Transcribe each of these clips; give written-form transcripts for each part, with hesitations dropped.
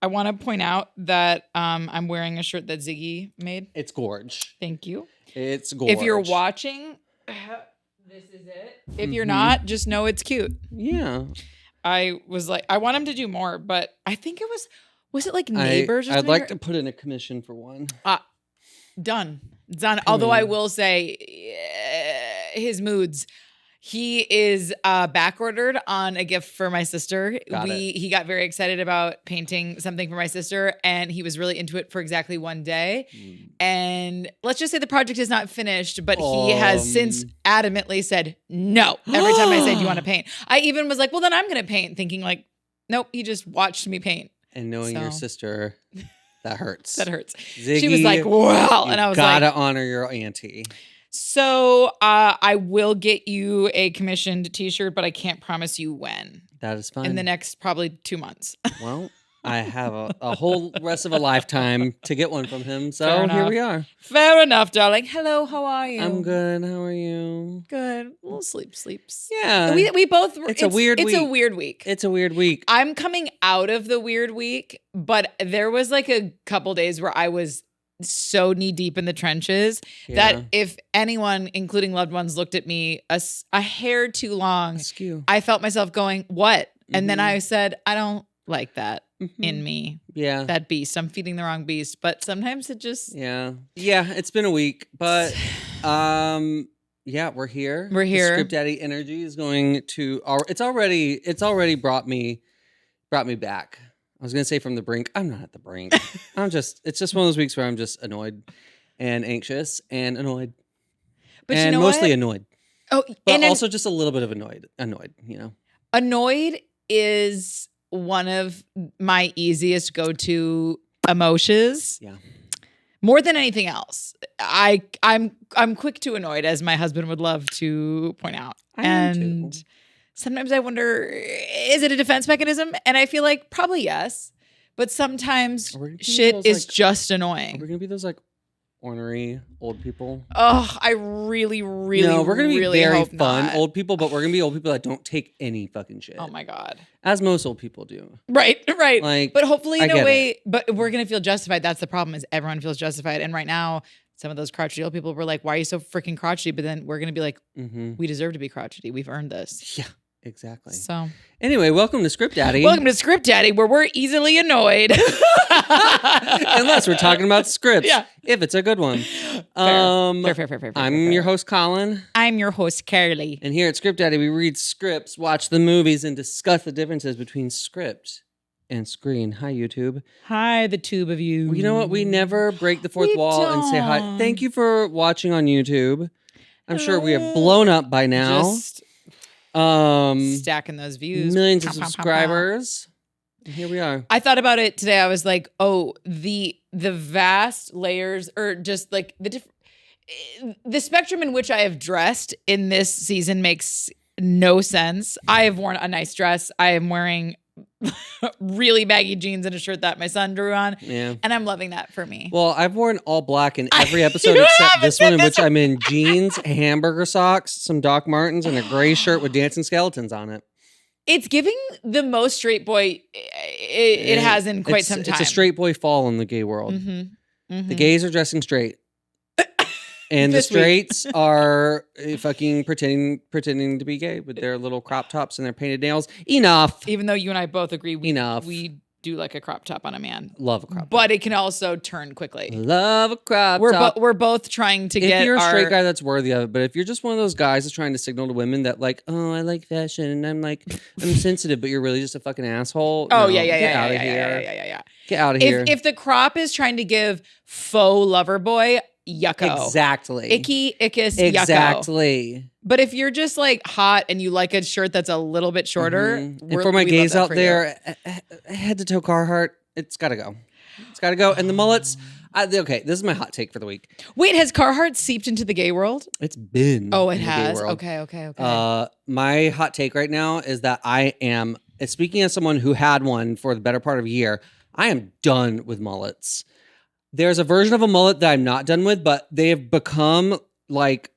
I want to point out that I'm wearing a shirt that Ziggy made. It's gorge. Thank you. It's gorge. If you're watching, this is it. If you're not, just know it's cute. Yeah. I was like, I want him to do more, but I think it was it like Neighbors or I'd something? like to put in a commission for one. Done. Although I will say his moods. He is back ordered on a gift for my sister. He got very excited about painting something for my sister, and he was really into it for exactly one day. And let's just say the project is not finished, but he has since adamantly said no every time I say, "Do you want to paint?" I even was like, "Well, then I'm going to paint," thinking like, "Nope." He just watched me paint. And knowing your sister, that hurts. That hurts. Ziggy, she was like, "Wow," and I was like, "Gotta honor your auntie." So I will get you a commissioned T-shirt, but I can't promise you when. That is fine. In the next probably 2 months. Well, I have a whole rest of a lifetime to get one from him. So here we are. Fair enough, darling. Hello, how are you? I'm good. How are you? Good. A little sleeps. Yeah. We both were. It's a weird week. It's a weird week. It's a weird week. I'm coming out of the weird week, but there was like a couple days where I was so knee deep in the trenches that if anyone, including loved ones, looked at me a hair too long, askew, I felt myself going, "What?" And then I said, "I don't like that in me." Yeah, that beast. I'm feeding the wrong beast, but sometimes it just yeah. It's been a week, but yeah, we're here. We're here. The Script Daddy energy is going to. It's already brought me back. I was going to say from the brink. I'm not at the brink. It's just one of those weeks where I'm just annoyed and anxious and annoyed. But and you know mostly what? annoyed. Oh, but also just a little bit of annoyed, you know. Annoyed is one of my easiest go-to emotions. Yeah. More than anything else. I'm quick to annoyed, as my husband would love to point out. I am too. Sometimes I wonder, is it a defense mechanism? And I feel like probably yes. But sometimes shit is just annoying. Are we going to be those like ornery old people? Oh, I really, really, no, we're going to be really very fun not. old people, but we're going to be old people that don't take any fucking shit. Oh my God. As most old people do. Right. Like, but hopefully in a way, but we're going to feel justified. That's the problem, is everyone feels justified. And right now, some of those crotchety old people were like, "Why are you so freaking crotchety?" But then we're going to be like, we deserve to be crotchety. We've earned this. Yeah. Exactly. So anyway, welcome to Script Daddy. Welcome to Script Daddy, where we're easily annoyed. Unless we're talking about scripts. Yeah. If it's a good one. Fair. I'm your host, Colin. I'm your host, Carly. And here at Script Daddy, we read scripts, watch the movies, and discuss the differences between script and screen. Hi, YouTube. Hi, the tube of you. Well, you know what? We never break the fourth wall and say hi. Thank you for watching on YouTube. I'm sure we have blown up by now. Just stacking those views, millions of subscribers. And here we are. I thought about it today. I was like, oh, the vast layers, or just like the spectrum in which I have dressed in this season makes no sense. I have worn a nice dress. I am wearing really baggy jeans and a shirt that my son drew on. Yeah. And I'm loving that for me. Well, I've worn all black in every episode except this one, in which I'm in jeans, hamburger socks, some Doc Martens, and a gray shirt with dancing skeletons on it. It's giving the most straight boy it has in quite some time. It's a straight boy fall in the gay world. The gays are dressing straight. And the straights are fucking pretending to be gay with their little crop tops and their painted nails. Enough. Even though you and I both agree we do like a crop top on a man. Love a crop top. But it can also turn quickly. Love a crop top. We're both trying to get if you're a straight guy, that's worthy of it. But if you're just one of those guys that's trying to signal to women that like, oh, I like fashion and I'm sensitive, but you're really just a fucking asshole. Oh, no, yeah. Get out of here. Get out of here. If the crop is trying to give faux lover boy, yucko. Exactly. Icky, ickus, yucko. Exactly. But if you're just like hot and you like a shirt that's a little bit shorter, and for my gays out there, head to toe Carhartt, it's got to go. It's got to go. And the mullets, okay, this is my hot take for the week. Wait, has Carhartt seeped into the gay world? It's been. Oh, it has? Okay. My hot take right now is that I am, speaking as someone who had one for the better part of a year, I am done with mullets. There's a version of a mullet that I'm not done with, but they have become like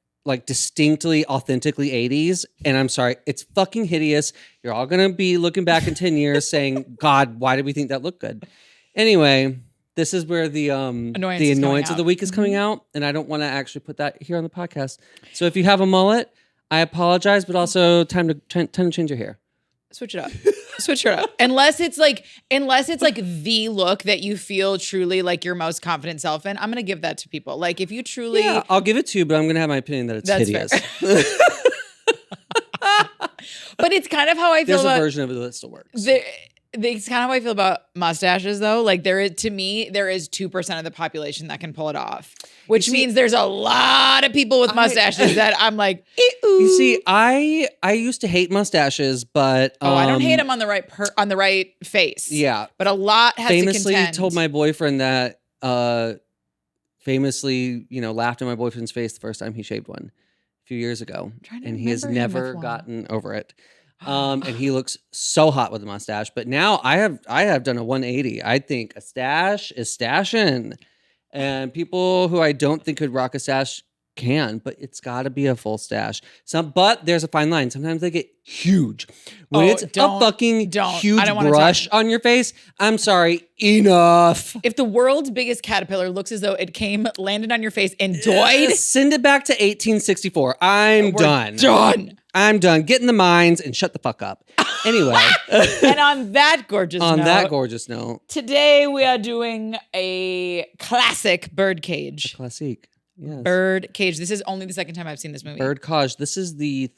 distinctly, authentically 80s. And I'm sorry, it's fucking hideous. You're all going to be looking back in 10 years saying, God, why did we think that looked good? Anyway, this is where the Annoyance of the week is coming out, and I don't want to actually put that here on the podcast. So if you have a mullet, I apologize, but also time to change your hair. Switch it up. Switch it up. Unless it's like the look that you feel truly like your most confident self in, I'm gonna give that to people. Like if you truly, yeah, I'll give it to you, but I'm gonna have my opinion that it's hideous. But it's kind of how I feel. There's a version of it that still works. It's kind of how I feel about mustaches, though. Like there is 2% of the population that can pull it off, which means there's a lot of people with mustaches that I'm like, ew. You see, I used to hate mustaches, but I don't hate them on the right face. Yeah, but a lot has famously to contend. Told my boyfriend that famously, laughed in my boyfriend's face the first time he shaved one a few years ago, and he has never gotten over it. And he looks so hot with a mustache. But now I have done a 180. I think a stash is stashing. And people who I don't think could rock a stash can, but it's got to be a full stash. But there's a fine line. Sometimes they get huge. When it's a fucking huge brush on your face, I'm sorry, enough. If the world's biggest caterpillar looks as though it landed on your face and died, send it back to 1864. I'm done. I'm done. Get in the mines and shut the fuck up. Anyway. And on that gorgeous note, today we are doing a classic Birdcage. A classique. Yes. Birdcage. This is only the second time I've seen this movie. Birdcage. This is the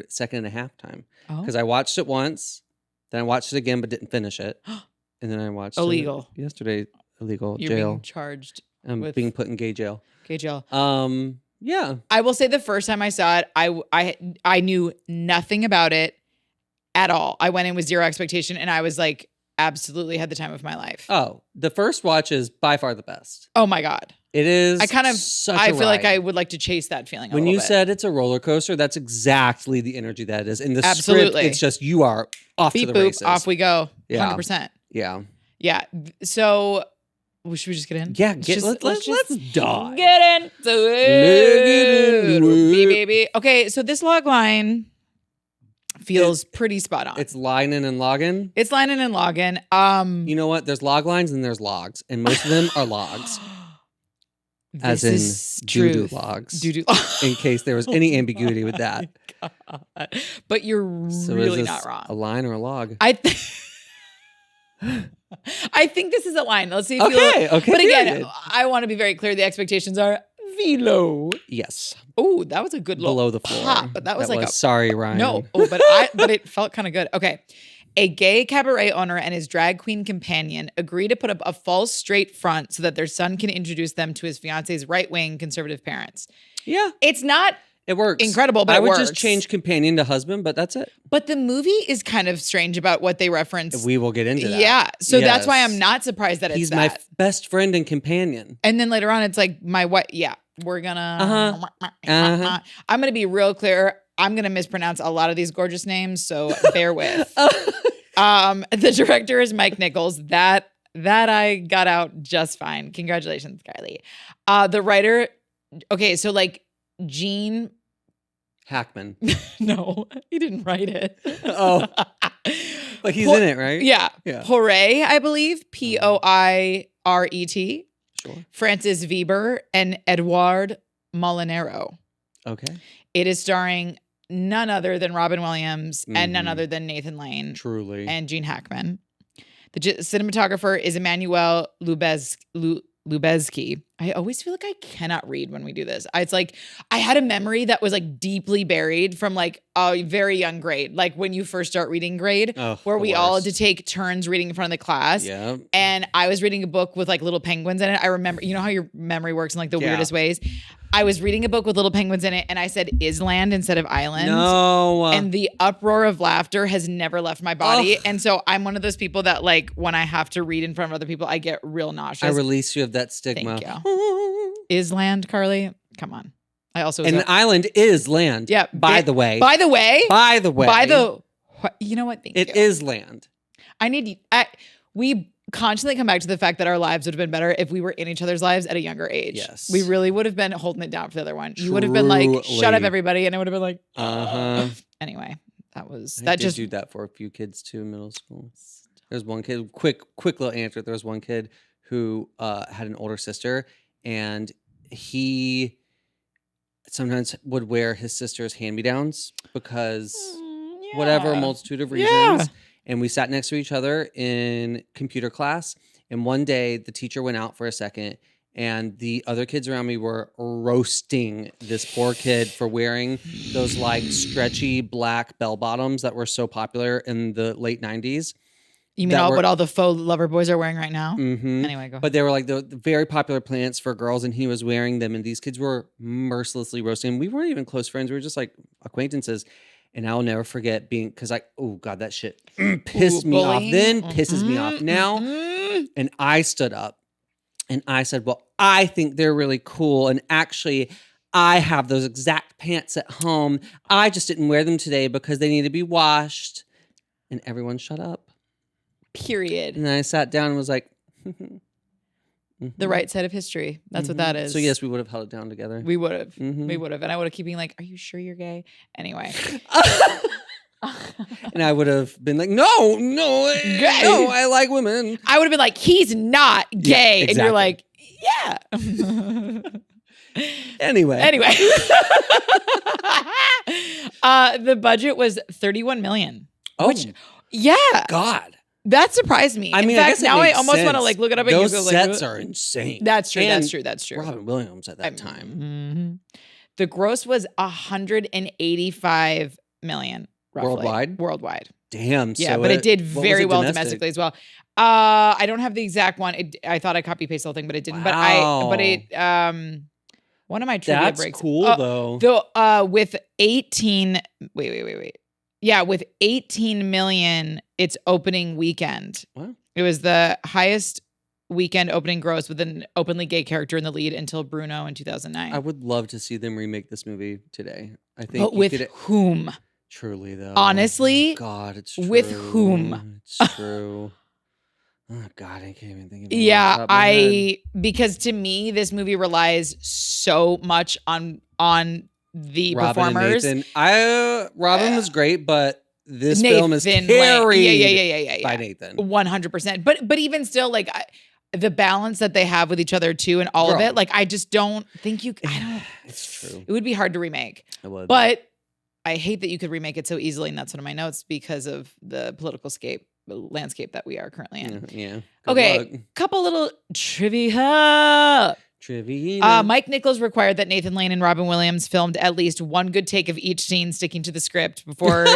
second and a half time. Because I watched it once, then I watched it again but didn't finish it. And then I watched it yesterday. Illegal. You're jail. Being charged. I'm being put in gay jail. Gay jail. Yeah. I will say the first time I saw it, I knew nothing about it at all. I went in with zero expectation and I was like, absolutely had the time of my life. Oh, the first watch is by far the best. Oh my God. It is. I feel like I would like to chase that feeling. When you said it's a roller coaster, that's exactly the energy that it is. In the script, it's just you are off to the races. Off we go. Yeah. 100%. Yeah. Yeah. So should we just get in? Yeah. Let's dive. Get into it. Baby. Okay. So this log line feels pretty spot on. It's lining and logging. It's lining and logging. You know what? There's log lines and there's logs, and most of them are logs. As in doo-doo logs. Doo-doo. In case there was any ambiguity with that. But you're really not wrong. A line or a log? I think this is a line. Let's see if okay. But again, I want to be very clear. The expectations are low. Yes. Oh, that was a good below the floor. Pop, but that was sorry, Ryan. No. Oh, but it felt kind of good. Okay. A gay cabaret owner and his drag queen companion agree to put up a false straight front so that their son can introduce them to his fiance's right-wing conservative parents. Yeah. It's not It works. incredible, but I it would works. just change companion to husband, but that's it. But the movie is kind of strange about what they reference. We will get into that. Yeah. So that's why I'm not surprised that he's it's my that. best friend and companion. And then later on, it's like my wife. Yeah, we're gonna. I'm gonna be real clear. I'm gonna mispronounce a lot of these gorgeous names, so bear with. The director is Mike Nichols. That I got out just fine. Congratulations, Kylie. The writer. Okay, so like Gene Hackman. No, he didn't write it. Oh, but he's in it, right? Yeah. Poiret, I believe. Poiret. Sure. Francis Weber and Edouard Molinaro. Okay. It is starring none other than Robin Williams and none other than Nathan Lane. Truly. And Gene Hackman. The cinematographer is Emmanuel Lubezki. I always feel like I cannot read when we do this. It's like I had a memory that was like deeply buried from like a very young grade, like when you first start reading grade, where we all had to take turns reading in front of the class. Yeah. And I was reading a book with like little penguins in it. I remember, you know how your memory works in like the weirdest ways? I was reading a book with little penguins in it and I said island instead of island. No. And the uproar of laughter has never left my body. And so I'm one of those people that like when I have to read in front of other people, I get real nauseous. I release you of that stigma. Thank you. Island, Carly? Come on. I also an island is land. Yeah. By the way. You know what? Thank you. It is land. We constantly come back to the fact that our lives would have been better if we were in each other's lives at a younger age. Yes. We really would have been holding it down for the other one. You would have been like, shut up, everybody. And it would have been like, Anyway, that just do that for a few kids too in middle school. There's one kid. Quick little answer. There was one kid who had an older sister, and he sometimes would wear his sister's hand-me-downs because whatever multitude of reasons. Yeah. And we sat next to each other in computer class. And one day the teacher went out for a second, and the other kids around me were roasting this poor kid for wearing those like stretchy black bell bottoms that were so popular in the late 90s. You mean what all the faux lover boys are wearing right now? Mm-hmm. Anyway, go ahead. But they were like the very popular plants for girls, and he was wearing them, and these kids were mercilessly roasting him. We weren't even close friends. We were just like acquaintances. And I'll never forget oh God, that shit pissed me off then, pisses me off now. And I stood up and I said, well, I think they're really cool. And actually, I have those exact pants at home. I just didn't wear them today because they need to be washed. And everyone shut up. Period. And then I sat down and was like, the right side of history. That's what that is. So yes, we would have held it down together. We would have. We would have. And I would have kept being like, are you sure you're gay? Anyway. And I would have been like, no, gay. No, I like women. I would have been like, he's not gay. Yeah, exactly. And you're like, yeah. Anyway. The budget was $31 million. Oh, which, yeah. God. That surprised me. I mean, in fact, now I almost want to like look it up. Those and sets are insane. That's true. And That's true. Robin Williams at that time. Mm-hmm. The gross was $185 million. Roughly. Worldwide. Damn. Yeah, so but it did very well domestic? domestically as well. I don't have the exact one. I thought I copy pasted the whole thing, but it didn't. Wow. But it one of my trivia breaks. That's cool though. With 18 wait. Yeah, with 18 million its opening weekend. What? It was the highest weekend opening gross with an openly gay character in the lead until Bruno in 2009. I would love to see them remake this movie today. I think But with whom? Truly though. Honestly, God, it's true. with whom? It's true. Oh God, I can't even think of it. Yeah, because to me, this movie relies so much on the Robin performers. And Nathan. Robin was great, but this Nathan, film is carried yeah. by Nathan. 100%. But even still, like the balance that they have with each other too, and all of it, like I just don't think you. It's true. It would be hard to remake. It would. But I hate that you could remake it so easily, and that's one of my notes because of the political landscape that we are currently in. Yeah. Okay, couple little trivia. Trivia. Mike Nichols required that Nathan Lane and Robin Williams filmed at least one good take of each scene sticking to the script before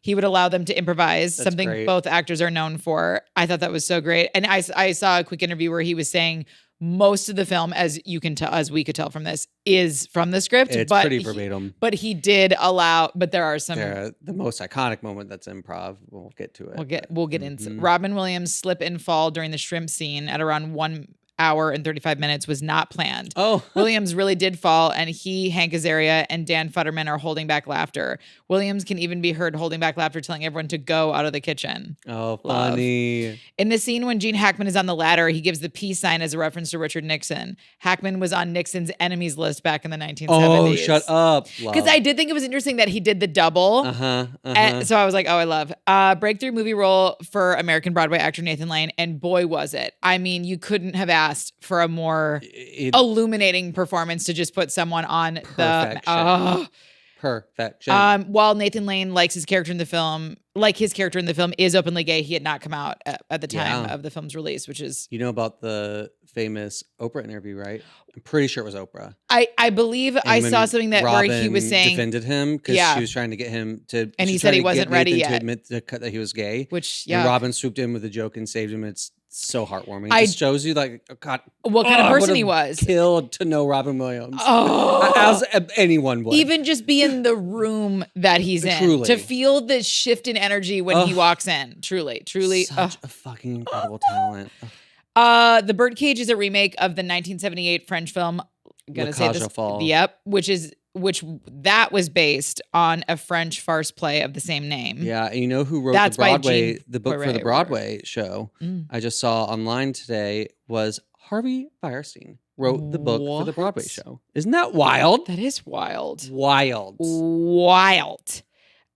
he would allow them to improvise, something great. Both actors are known for. I thought that was so great. And I saw a quick interview where he was saying most of the film, as you can tell, as we could tell from this, is from the script. It's but pretty verbatim. But he did allow, but there are some. The most iconic moment that's improv. We'll get to it. We'll get into Robin Williams' slip and fall during the shrimp scene at around 1 hour and 35 minutes was not planned. Oh. Williams really did fall, and Hank Azaria, and Dan Futterman are holding back laughter. Williams can even be heard holding back laughter, telling everyone to go out of the kitchen. Oh, funny. In the scene when Gene Hackman is on the ladder, he gives the peace sign as a reference to Richard Nixon. Hackman was on Nixon's enemies list back in the 1970s. Oh, shut up. Because I did think it was interesting that he did the double. And so I was like, oh, I love. Breakthrough movie role for American Broadway actor Nathan Lane, and boy, was it. I mean, you couldn't have asked for a more illuminating performance to just put someone on Perfection. While Nathan Lane likes his character in the film, is openly gay, he had not come out at the time of the film's release, which is... You know about the famous Oprah interview, right? I'm pretty sure it was Oprah. I believe I saw something where he was saying... defended him because she was trying to get him to... And he said he wasn't ready yet. to admit that he was gay. Which, And Robin swooped in with a joke and saved him. It's so heartwarming. It just shows you, like, God, what kind of person he was. Killed to know Robin Williams. As anyone would. Even just be in the room that he's in. Truly. To feel the shift in energy when he walks in. Truly. Such a fucking incredible talent. The Birdcage is a remake of the 1978 French film. I'm gonna say this. Yep, which was based on a French farce play of the same name. Yeah, and you know who wrote the book for the Broadway show? I just saw online today was Harvey Fierstein wrote the book for the Broadway show. Isn't that wild? That is wild. Wild.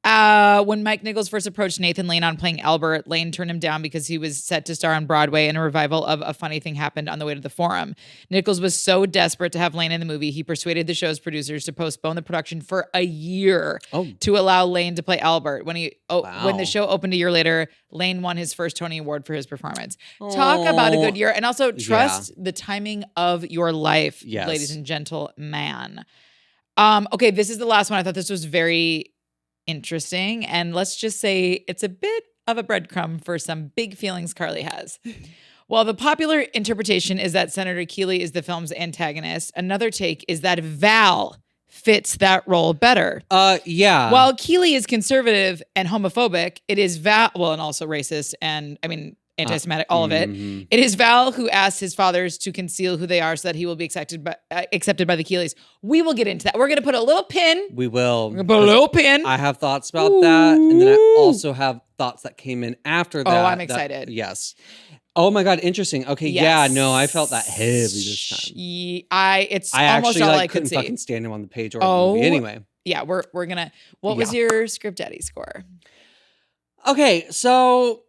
When Mike Nichols first approached Nathan Lane on playing Albert, Lane turned him down because he was set to star on Broadway in a revival of A Funny Thing Happened on the Way to the Forum. Nichols was so desperate to have Lane in the movie, he persuaded the show's producers to postpone the production for a year to allow Lane to play Albert. When the show opened a year later, Lane won his first Tony Award for his performance. Talk about a good year. And also trust the timing of your life, ladies and gentlemen. Okay, this is the last one. I thought this was very interesting. And let's just say it's a bit of a breadcrumb for some big feelings Carly has. While the popular interpretation is that Senator Keeley is the film's antagonist, another take is that Val fits that role better. Yeah. While Keeley is conservative and homophobic, it is Val, and also racist and, anti-Semitic, all of it. It is Val who asks his fathers to conceal who they are so that he will be accepted by the Keeleys. We will get into that. We're going to put a little pin. We will. We're going to put a little pin. I have thoughts about that. And then I also have thoughts that came in after that. Oh, I'm excited. Yes. Oh my God, interesting. Okay, yeah, no, I felt that heavy this time. It's almost all I couldn't could see. fucking stand him on the page or the movie anyway. Yeah, we're gonna. What was your Script Daddy score? Okay, so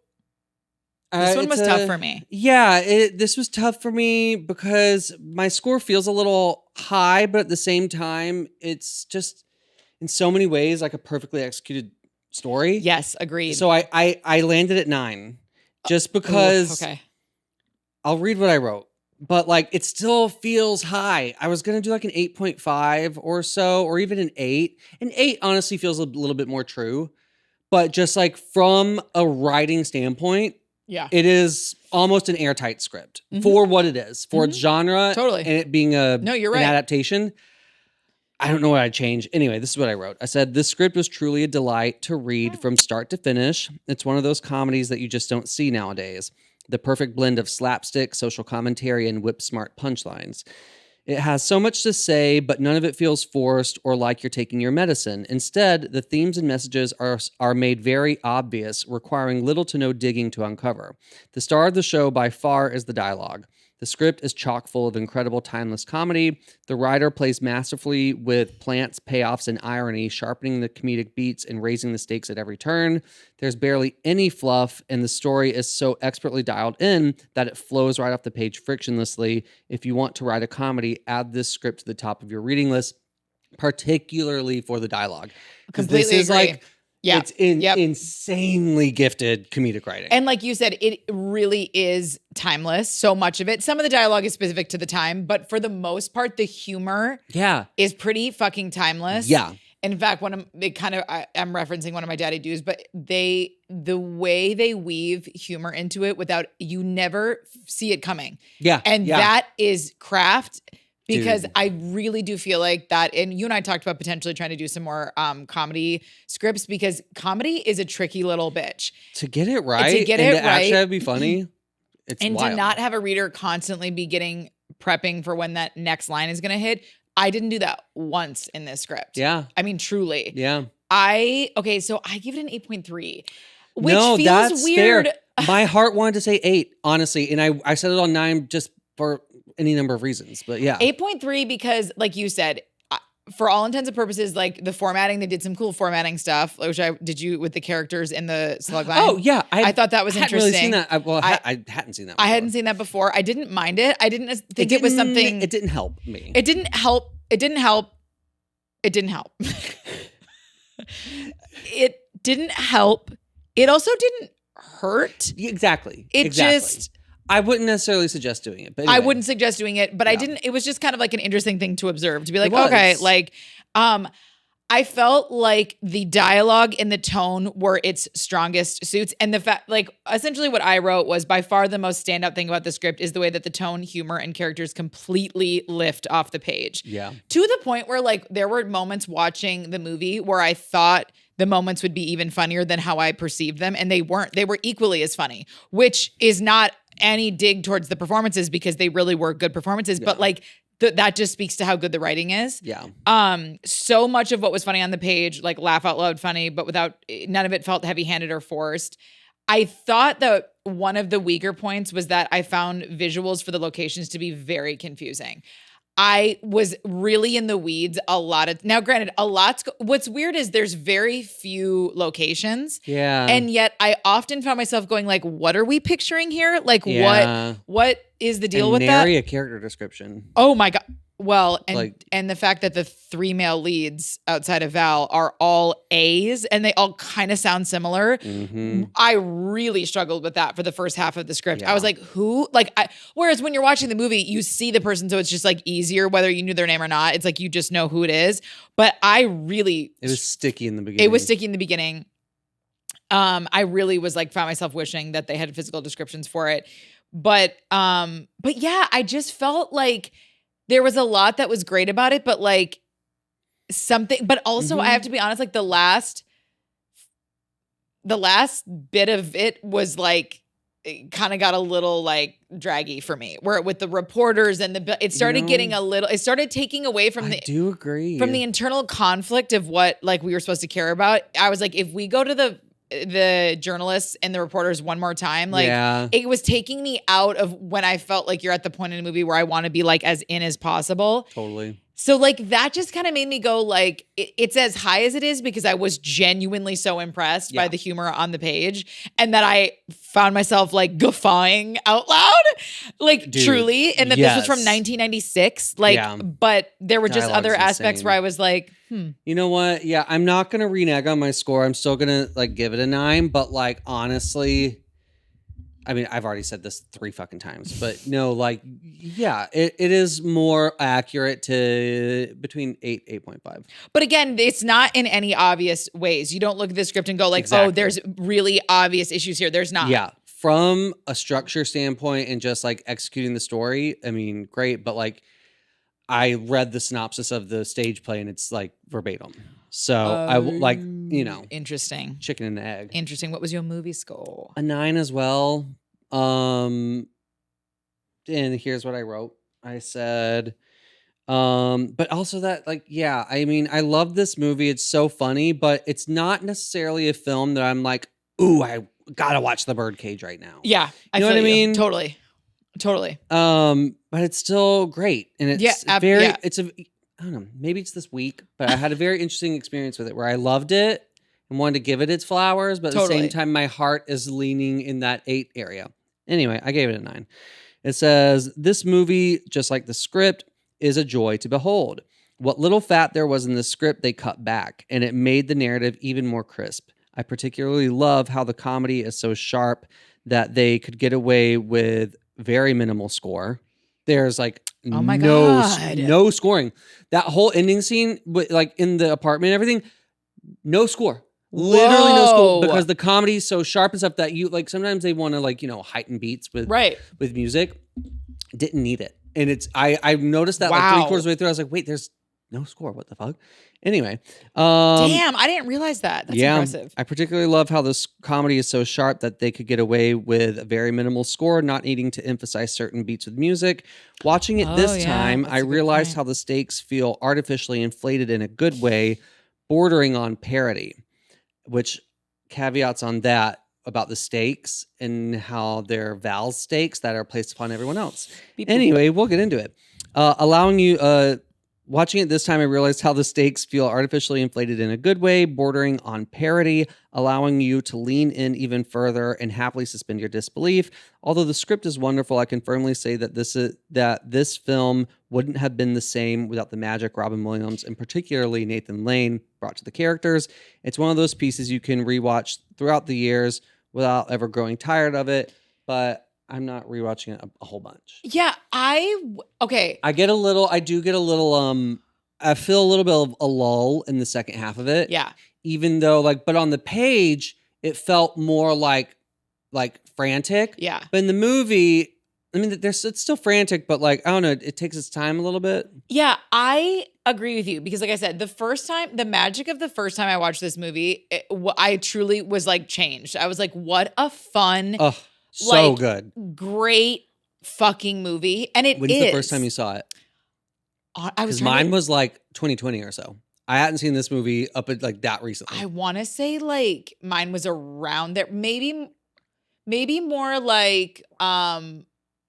this one was tough for me. Yeah, this was tough for me because my score feels a little high, but at the same time, it's just in so many ways like a perfectly executed story. Yes, agreed. So I landed at 9 just because. Okay. I'll read what I wrote, but like it still feels high. I was gonna do like an 8.5 or so, or even an 8. An 8 honestly feels a little bit more true, but just like from a writing standpoint. Yeah. It is almost an airtight script for what it is, for its genre. Totally. And it being you're right. an adaptation. I don't know what I'd change. Anyway, this is what I wrote. I said, this script was truly a delight to read from start to finish. It's one of those comedies that you just don't see nowadays. The perfect blend of slapstick, social commentary, and whip-smart punchlines. It has so much to say, but none of it feels forced or like you're taking your medicine. Instead, the themes and messages are made very obvious, requiring little to no digging to uncover. The star of the show by far is the dialogue. The script is chock full of incredible timeless comedy. The writer plays masterfully with plants, payoffs, and irony, sharpening the comedic beats and raising the stakes at every turn. There's barely any fluff, and the story is so expertly dialed in that it flows right off the page frictionlessly. If you want to write a comedy, add this script to the top of your reading list, particularly for the dialogue. Completely this is agree. like, it's insanely gifted comedic writing. And like you said, it really is timeless. So much of it. Some of the dialogue is specific to the time, but for the most part, the humor is pretty fucking timeless. Yeah. In fact, I'm referencing one of my daddy dues, but the way they weave humor into it without, you never see it coming. Yeah. And that is craft. Because I really do feel like that, and you and I talked about potentially trying to do some more comedy scripts, because comedy is a tricky little bitch. To get it right, actually have be funny, it's wild. To not have a reader constantly be prepping for when that next line is going to hit. I didn't do that once in this script. Yeah. I mean, truly. Yeah. So I give it an 8.3, which feels weird. Fair. My heart wanted to say 8, honestly, and I set it on 9 just for any number of reasons, but yeah. 8.3 because, like you said, for all intents and purposes, like the formatting, they did some cool formatting stuff, which did you with the characters in the slug line? Oh yeah, I thought that was interesting. Really seen that. I hadn't seen that before. I hadn't seen that before. I didn't mind it. I didn't think it was something. It didn't help me. It didn't help. It didn't help. It didn't help. It didn't help. It also didn't hurt. Exactly. Just. I wouldn't necessarily suggest doing it, but anyway. I wouldn't suggest doing it, but I didn't. It was just kind of like an interesting thing to observe, to be like, okay, like, I felt like the dialogue and the tone were its strongest suits, and the fact, like, essentially what I wrote was, by far the most standout thing about the script is the way that the tone, humor, and characters completely lift off the page. Yeah, to the point where, like, there were moments watching the movie where I thought the moments would be even funnier than how I perceived them, and they weren't. They were equally as funny, which is not any dig towards the performances, because they really were good performances, but like that just speaks to how good the writing is. Yeah. So much of what was funny on the page, like laugh out loud funny, but none of it felt heavy-handed or forced. I thought that one of the weaker points was that I found visuals for the locations to be very confusing. I was really in the weeds a lot of, now granted, what's weird is there's very few locations. Yeah. And yet I often found myself going like, what are we picturing here? Like what is the deal with that? Nary a character description. Oh my God. Well, Like- and the fact that the 3 male leads outside of Val are all A's and they all kind of sound similar. I really struggled with that for the first half of the script. Yeah. I was like, who? Whereas when you're watching the movie, you see the person, so it's just like easier whether you knew their name or not. It's like you just know who it is. But it was sticky in the beginning. It was sticky in the beginning. I really was like, found myself wishing that they had physical descriptions for it. But yeah, I just felt like there was a lot that was great about it, but like something, but also I have to be honest, like the last bit of it was like, it kind of got a little like draggy for me, where with the reporters and it started getting it started taking away from I do agree. From the internal conflict of what like we were supposed to care about. I was like, if we go to the journalists and the reporters one more time, like it was taking me out of when I felt like you're at the point in the movie where I want to be like as in as possible. Totally. So like that just kind of made me go like, it's as high as it is because I was genuinely so impressed by the humor on the page, and that I found myself like guffawing out loud, like truly. And that this was from 1996. Like, but there were just other aspects where I was like, You know what? Yeah, I'm not going to renege on my score. I'm still going to like give it a 9, but like honestly, I mean, I've already said this 3 fucking times, but no, like, yeah, it is more accurate to between 8, 8.5. But again, it's not in any obvious ways. You don't look at the script and go like, oh, there's really obvious issues here. There's not. Yeah. From a structure standpoint and just like executing the story, I mean, great. But like, I read the synopsis of the stage play and it's like verbatim. So I like, interesting. Chicken and egg. Interesting. What was your movie score? A 9 as well. And here's what I wrote. I said, but also that like, yeah, I mean, I love this movie. It's so funny, but it's not necessarily a film that I'm like, ooh, I gotta watch The Birdcage right now. Yeah. You know what I mean? Totally. But it's still great. And it's I don't know, maybe it's this week, but I had a very interesting experience with it where I loved it and wanted to give it its flowers, but at the same time, my heart is leaning in that 8 area. Anyway, I gave it a 9. It says, this movie, just like the script, is a joy to behold. What little fat there was in the script, they cut back, and it made the narrative even more crisp. I particularly love how the comedy is so sharp that they could get away with very minimal score. There's like no scoring. That whole ending scene, like in the apartment and everything, no score. Literally no score, because the comedy is so sharp and stuff that you like. Sometimes they want to like heighten beats with music. Didn't need it, and it's I noticed that like 3/4 of the way through. I was like, wait, there's no score. What the fuck? Anyway, damn, I didn't realize that. That's impressive. I particularly love how this comedy is so sharp that they could get away with a very minimal score, not needing to emphasize certain beats with music. Watching it this time, I realized how the stakes feel artificially inflated in a good way, bordering on parody, which caveats on that about the stakes and how they're Val's stakes that are placed upon everyone else. Anyway, we'll get into it. Watching it this time, I realized how the stakes feel artificially inflated in a good way, bordering on parody, allowing you to lean in even further and happily suspend your disbelief. Although the script is wonderful, I can firmly say that this film wouldn't have been the same without the magic Robin Williams and particularly Nathan Lane brought to the characters. It's one of those pieces you can rewatch throughout the years without ever growing tired of it, but I'm not rewatching it a whole bunch. Yeah, I do get a little, I feel a little bit of a lull in the second half of it. Yeah. Even though but on the page, it felt more like frantic. Yeah. But in the movie, I mean, it's still frantic, but I don't know, it takes its time a little bit. Yeah, I agree with you because like I said, the magic of the first time I watched this movie, I truly was changed. I was like, what a fun... So good. Great fucking movie. And When's the first time you saw it? Because mine was 2020 or so. I hadn't seen this movie up at that recently. I want to say mine was around there. Maybe more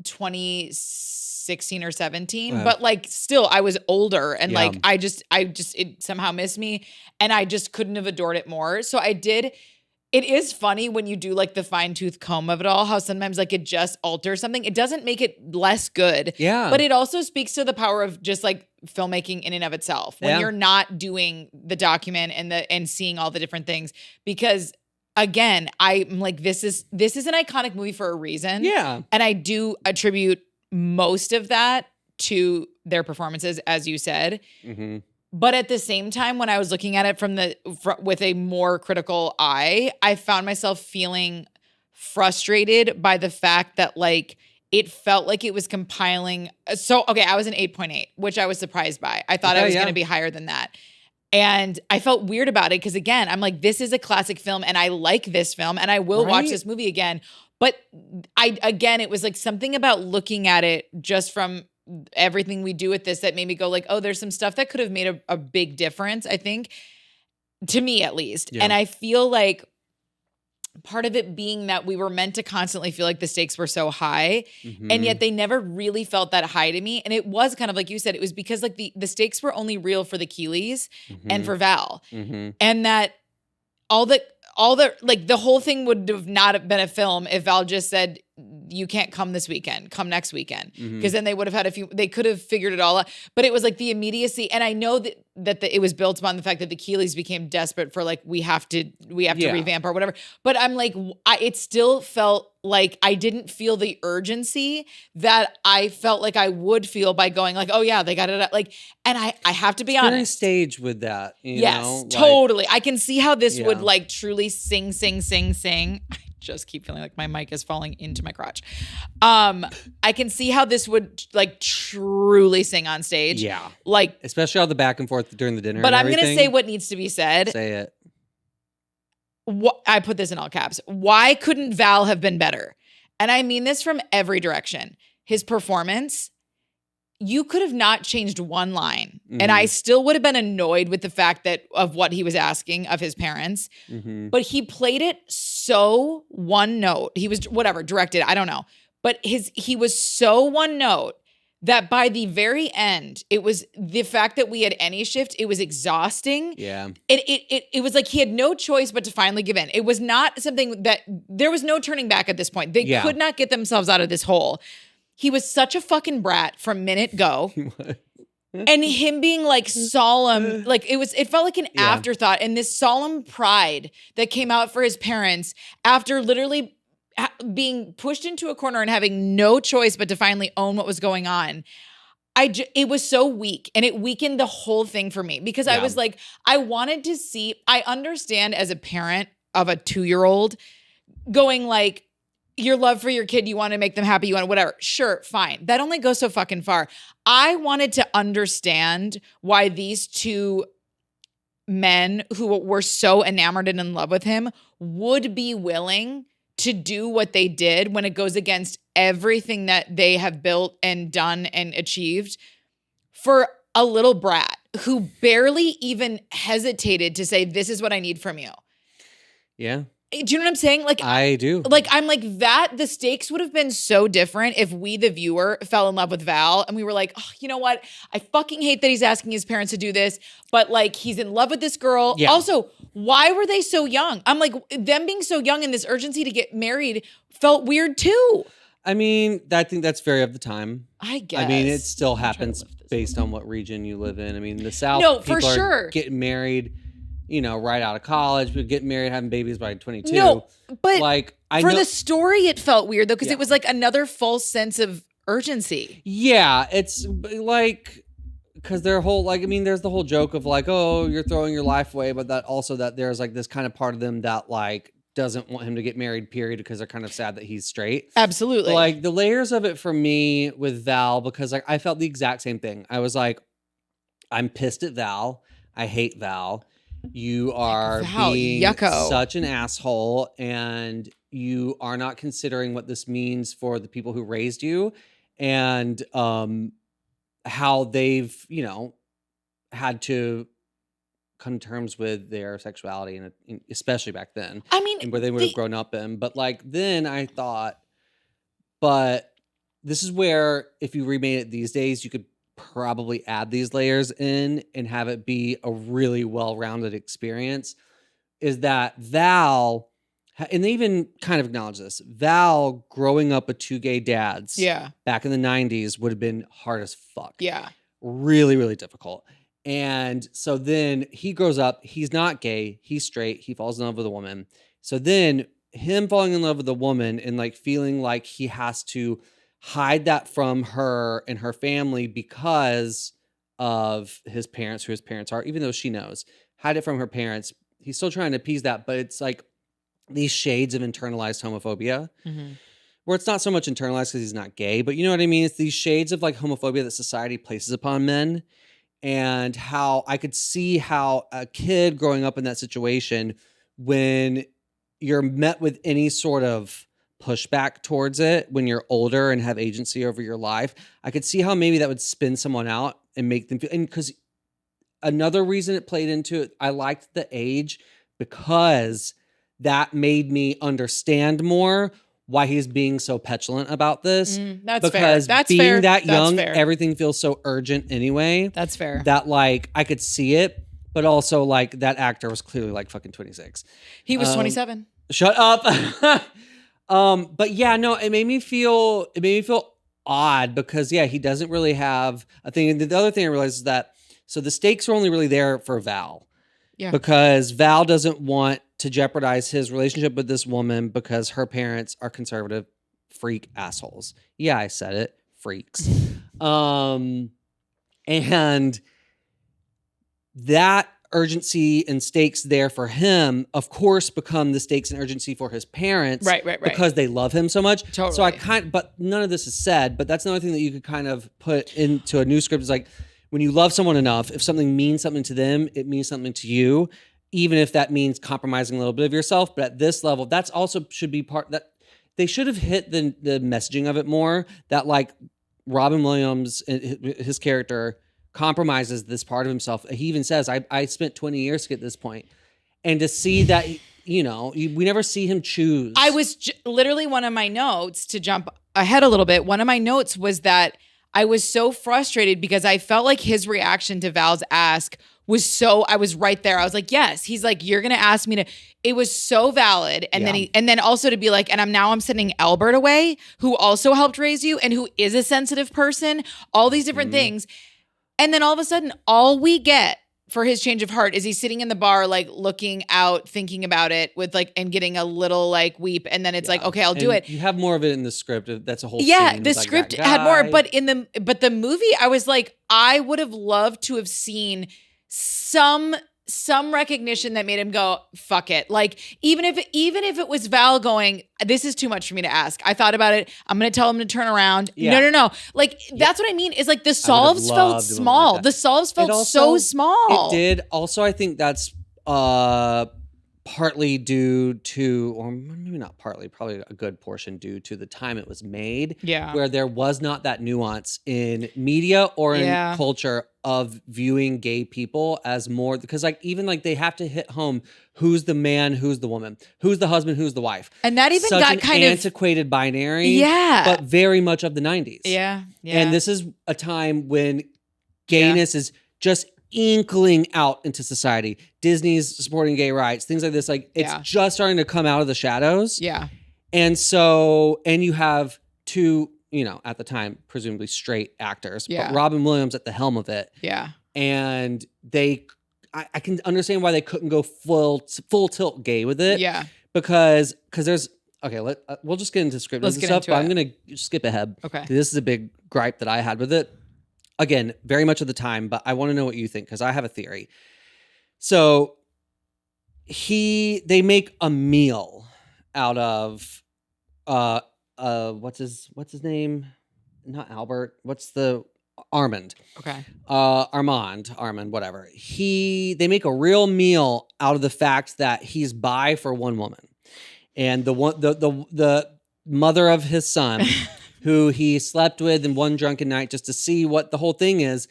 2016 or 17, but like still I was older and like I just it somehow missed me and I just couldn't have adored it more. So I did. It is funny when you do like the fine tooth comb of it all, how sometimes like it just alters something. It doesn't make it less good. Yeah. But it also speaks to the power of just like filmmaking in and of itself when you're not doing the document and seeing all the different things. Because again, I'm like, this is an iconic movie for a reason. Yeah. And I do attribute most of that to their performances, as you said. Mm-hmm. But at the same time, when I was looking at it with a more critical eye, I found myself feeling frustrated by the fact that like it felt like it was compiling. So, okay, I was an 8.8, which I was surprised by. I thought I was going to be higher than that. And I felt weird about it because, again, I'm like, this is a classic film and I like this film and I will watch this movie again. But it was like something about looking at it just from everything we do with this that made me go like, oh, there's some stuff that could have made a big difference, I think, to me at least. Yeah. And I feel like part of it being that we were meant to constantly feel like the stakes were so high, and yet they never really felt that high to me. And it was kind of like you said, it was because like the stakes were only real for the Keeleys and for Val. And that all the like the whole thing would have not been a film if Val just said, you can't come this weekend, come next weekend. Because then they would have had they could have figured it all out. But it was like the immediacy. And I know that it was built upon the fact that the Keeleys became desperate for like, we have to revamp or whatever. But I'm like, it still felt like I didn't feel the urgency that I felt like I would feel by going like, oh yeah, they got it. Like, and I have to be honest. Very stage with that. Yes, know? Totally. I can see how this would like truly sing. I just keep feeling like my mic is falling into my crotch. I can see how this would like truly sing on stage. Yeah. Like, especially all the back and forth during the dinner. But I'm going to say what needs to be said. Say it. I put this in all caps. Why couldn't Val have been better? And I mean this from every direction. His performance, you could have not changed one line. And I still would have been annoyed with the fact of what he was asking of his parents. But he played it so one note. He was directed, I don't know. But he was so one note that by the very end, it was the fact that we had any shift, it was exhausting. Yeah. It was like he had no choice but to finally give in. It was not something that there was no turning back at this point. They could not get themselves out of this hole. He was such a fucking brat from minute go. And him being like solemn, like it felt like an afterthought. And this solemn pride that came out for his parents after literally being pushed into a corner and having no choice but to finally own what was going on. It was so weak, and it weakened the whole thing for me because I was like, I wanted to see, I understand as a parent of a 2-year-old going like, your love for your kid, you want to make them happy, you want whatever. Sure, fine. That only goes so fucking far. I wanted to understand why these two men who were so enamored and in love with him would be willing to do what they did when it goes against everything that they have built and done and achieved for a little brat who barely even hesitated to say, this is what I need from you. Yeah. Do you know what I'm saying? Like, I do. Like, I'm like that. The stakes would have been so different if we, the viewer, fell in love with Val and we were like, oh, you know what? I fucking hate that he's asking his parents to do this, but like he's in love with this girl. Yeah. Also, why were they so young? I'm like, them being so young and this urgency to get married felt weird too. I mean, I think that's very of the time. I guess. I mean, it still happens based on what region you live in. I mean, the South, for sure, are getting married, you know, right out of college, but getting married, having babies by 22. No, but like, the story, it felt weird though, because it was like another false sense of urgency. Yeah, it's like, because their whole, like, I mean, there's the whole joke of like, oh, you're throwing your life away, but that also that there's like this kind of part of them that like doesn't want him to get married, period, because they're kind of sad that he's straight. Absolutely. Like the layers of it for me with Val, because like I felt the exact same thing. I was like, I'm pissed at Val. I hate Val. You are being such an asshole, and you are not considering what this means for the people who raised you, and how they've, you know, had to come to terms with their sexuality, and especially back then. I mean, and where they would have grown up in. But like then I thought, but this is where if you remade it these days, you could probably add these layers in and have it be a really well-rounded experience, is that Val, and they even kind of acknowledge this, Val growing up with two gay dads back in the 90s would have been hard as fuck. Yeah. Really, really difficult. And so then he grows up, he's not gay, he's straight, he falls in love with a woman. So then him falling in love with a woman and like feeling like he has to hide that from her and her family because of his parents, who his parents are, even though she knows, hide it from her parents. He's still trying to appease that, but it's like these shades of internalized homophobia, where it's not so much internalized because he's not gay, but you know what I mean? It's these shades of like homophobia that society places upon men, and how I could see how a kid growing up in that situation, when you're met with any sort of pushback towards it when you're older and have agency over your life, I could see how maybe that would spin someone out and make them feel, and because another reason it played into it, I liked the age because that made me understand more why he's being so petulant about this. That's because fair. That's being fair. that young, That's fair. everything feels so urgent anyway. That's fair. That like I could see it, but also like that actor was clearly like fucking 26. He was 27. Shut up. But yeah, no, it made me feel odd because yeah, he doesn't really have a thing. And the other thing I realized is that so the stakes are only really there for Val. Yeah. Because Val doesn't want to jeopardize his relationship with this woman because her parents are conservative freak assholes. Yeah, I said it. Freaks. And that urgency and stakes there for him, of course, become the stakes and urgency for his parents. Right. Because they love him so much. Totally. So but none of this is said, but that's another thing that you could kind of put into a new script is like, when you love someone enough, if something means something to them, it means something to you, even if that means compromising a little bit of yourself. But at this level, that's also should be part that they should have hit the messaging of it more, that like Robin Williams, his character, compromises this part of himself. He even says, I spent 20 years to get this point. And to see that, you know, we never see him choose. I was literally one of my notes, to jump ahead a little bit, one of my notes was that I was so frustrated because I felt like his reaction to Val's ask was I was right there. I was like, yes. He's like, you're going to ask me to, it was so valid. And then also to be like, and I'm sending Albert away, who also helped raise you and who is a sensitive person, all these different things. And then all of a sudden, all we get for his change of heart is he's sitting in the bar, like looking out, thinking about it with like, and getting a little like weep. And then it's like, okay, I'll do it. You have more of it in the script. That's a whole scene. The script had more, but the movie, I was like, I would have loved to have seen some recognition that made him go, fuck it. Like, even if it was Val going, this is too much for me to ask. I thought about it. I'm going to tell him to turn around. Yeah. No. Like, that's what I mean is like the solves felt small. Like the solves felt so small. It did. Also, I think that's partly due to, or maybe not partly, probably a good portion due to the time it was made. Yeah. Where there was not that nuance in media or in culture of viewing gay people as more, because like even like they have to hit home who's the man, who's the woman, who's the husband, who's the wife. And that even such got an kind of antiquated binary. Yeah. But very much of the 90s. Yeah. And this is a time when gayness is just inkling out into society. Disney's supporting gay rights, things like this. Like it's just starting to come out of the shadows. Yeah. And so, and you have two, you know, at the time, presumably straight actors, but Robin Williams at the helm of it. Yeah. And I can understand why they couldn't go full tilt gay with it. Yeah. Because there's, okay, we'll just get into script and stuff, but I'm going to skip ahead. Okay. This is a big gripe that I had with it. Again, very much of the time, but I want to know what you think because I have a theory. So they make a meal out of what's his name? Not Albert. What's the Armand? Okay. Armand, whatever. They make a real meal out of the fact that he's bi for one woman, and the mother of his son. Who he slept with in one drunken night just to see what the whole thing is.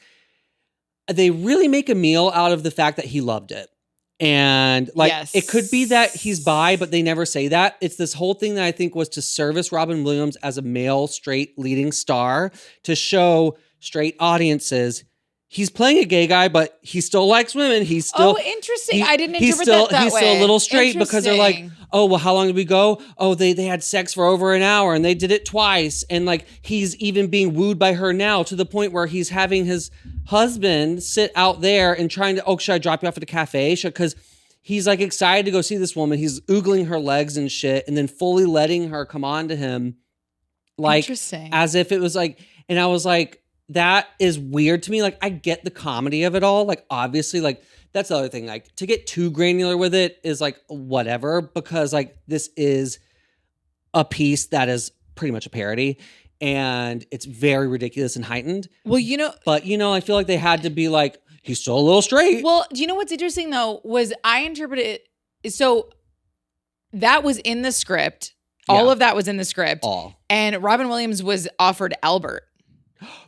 They really make a meal out of the fact that he loved it. And like, Yes. it could be that he's bi, but they never say that. It's this whole thing that I think was to service Robin Williams as a male, straight leading star, to show straight audiences he's playing a gay guy, but he still likes women. He's still interesting. I didn't interpret that way. He's still a little straight because they're like, oh, well, how long did we go? Oh, they had sex for over an hour and they did it twice. And like, he's even being wooed by her now to the point where he's having his husband sit out there and trying to, oh, should I drop you off at a cafe? Because he's like excited to go see this woman. He's oogling her legs and shit, and then fully letting her come on to him. Like, as if it was like, and I was like, that is weird to me. Like, I get the comedy of it all. Like, obviously, like, that's the other thing. Like, to get too granular with it is like, whatever, because like, this is a piece that is pretty much a parody and it's very ridiculous and heightened. Well, but I feel like they had to be like, he's still a little straight. Well, do you know what's interesting though, was I interpreted it. So that was in the script. All of that was in the script. And Robin Williams was offered Albert.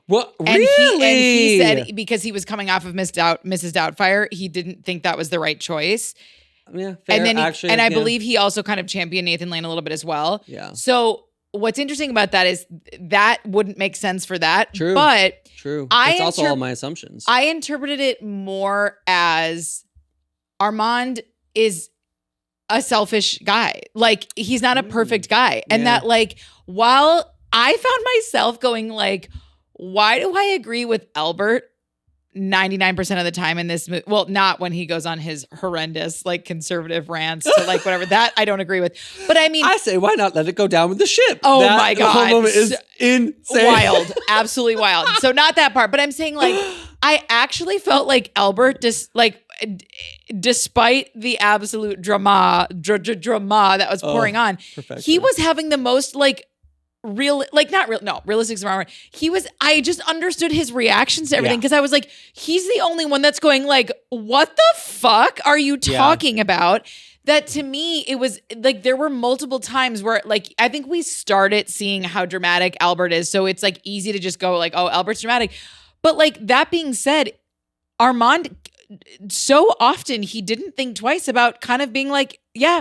What? And really? He said because he was coming off of Mrs. Doubtfire, he didn't think that was the right choice. Yeah, fair. And then Actually, I believe he also kind of championed Nathan Lane a little bit as well. Yeah. So what's interesting about that is that wouldn't make sense for that. True. But It's also all my assumptions. I interpreted it more as Armand is a selfish guy. Like, he's not a perfect guy. And that, like, while I found myself going like, why do I agree with Albert 99% of the time in this movie? Well, not when he goes on his horrendous, like, conservative rants to like whatever. That I don't agree with. But I mean, I say, why not let it go down with the ship? Oh my God. The whole moment is insane. Wild. Absolutely wild. So not that part, but I'm saying like, I actually felt like Albert despite the absolute drama that was pouring on, he was having the most like, realistic is the wrong word. I just understood his reactions to everything because I was like, he's the only one that's going like, what the fuck are you talking about? That to me, it was like there were multiple times where like I think we started seeing how dramatic Albert is. So it's like easy to just go like, oh, Albert's dramatic. But like that being said, Armand, so often he didn't think twice about kind of being like, yeah,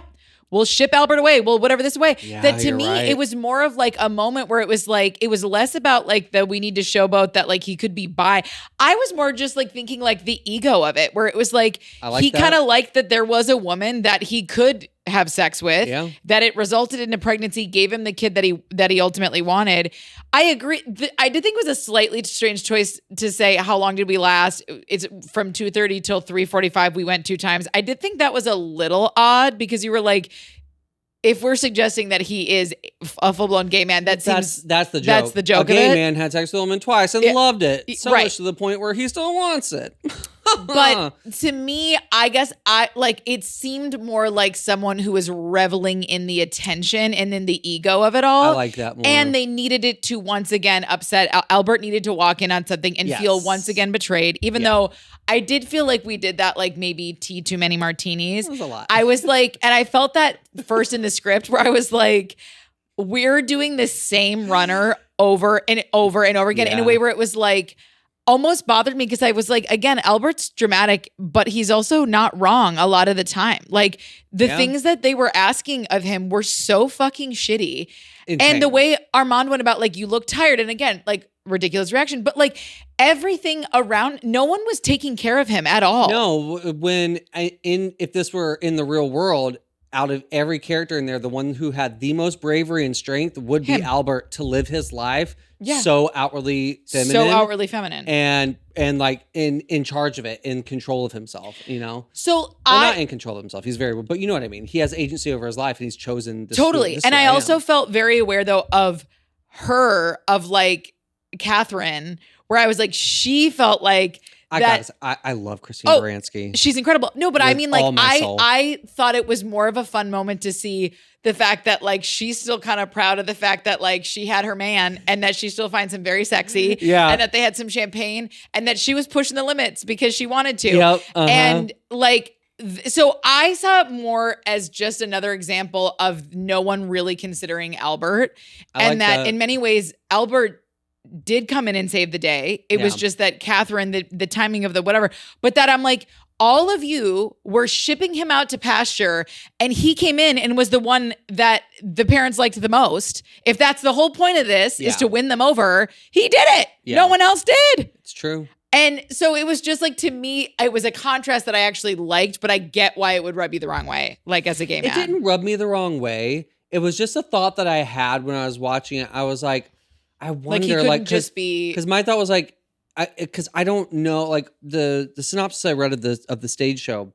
we'll ship Albert away. Well, whatever this way. Yeah, that to me, it was more of like a moment where it was like, it was less about like that we need to showboat that like he could be bi. I was more just like thinking like the ego of it, where it was like, he kind of liked that there was a woman that he could have sex with, that it resulted in a pregnancy, gave him the kid that he ultimately wanted. I agree. I did think it was a slightly strange choice to say, how long did we last? It's from 2:30 till 3:45. We went 2 times. I did think that was a little odd because you were like, if we're suggesting that he is a full-blown gay man, that's the joke. That's the joke. A gay man had sex with a woman twice and loved it so much to the point where he still wants it. But to me, I guess it seemed more like someone who was reveling in the attention and in the ego of it all. I like that more. And they needed it to once again upset. Albert needed to walk in on something and feel once again betrayed, even though I did feel like we did that like maybe too many martinis. It was a lot. I was like, and I felt that first in the script where I was like, we're doing the same runner over and over and over again in a way where it was like, almost bothered me because I was like, again, Albert's dramatic, but he's also not wrong a lot of the time. Like the things that they were asking of him were so fucking shitty. Insane. And the way Armand went about, like, you look tired. And again, like ridiculous reaction, but like everything around, no one was taking care of him at all. No, if this were in the real world, out of every character in there, the one who had the most bravery and strength would be Albert to live his life so outwardly feminine. And like in charge of it, in control of himself, So not in control of himself. He's very, but you know what I mean? He has agency over his life and he's chosen this. Totally. This and way. I also felt very aware though of like Catherine, where I was like, she felt like, I love Christine Baranski. She's incredible. No, but I mean, like, I thought it was more of a fun moment to see the fact that, like, she's still kind of proud of the fact that, like, she had her man and that she still finds him very sexy. Yeah. And that they had some champagne and that she was pushing the limits because she wanted to. Yep. And, like, so I saw it more as just another example of no one really considering Albert. And that in many ways, Albert did come in and save the day. It was just that Catherine, the timing of the whatever, but that I'm like, all of you were shipping him out to pasture, and he came in and was the one that the parents liked the most. If that's the whole point of this is to win them over, he did it. No one else did. It's true. And so it was just like, to me, it was a contrast that I actually liked, but I get why it would rub you the wrong way, like as a gay man. It didn't rub me the wrong way. It was just a thought that I had when I was watching it. I was like, I wonder, like, he couldn't just be, because my thought was like, because I don't know, like the synopsis I read of the stage show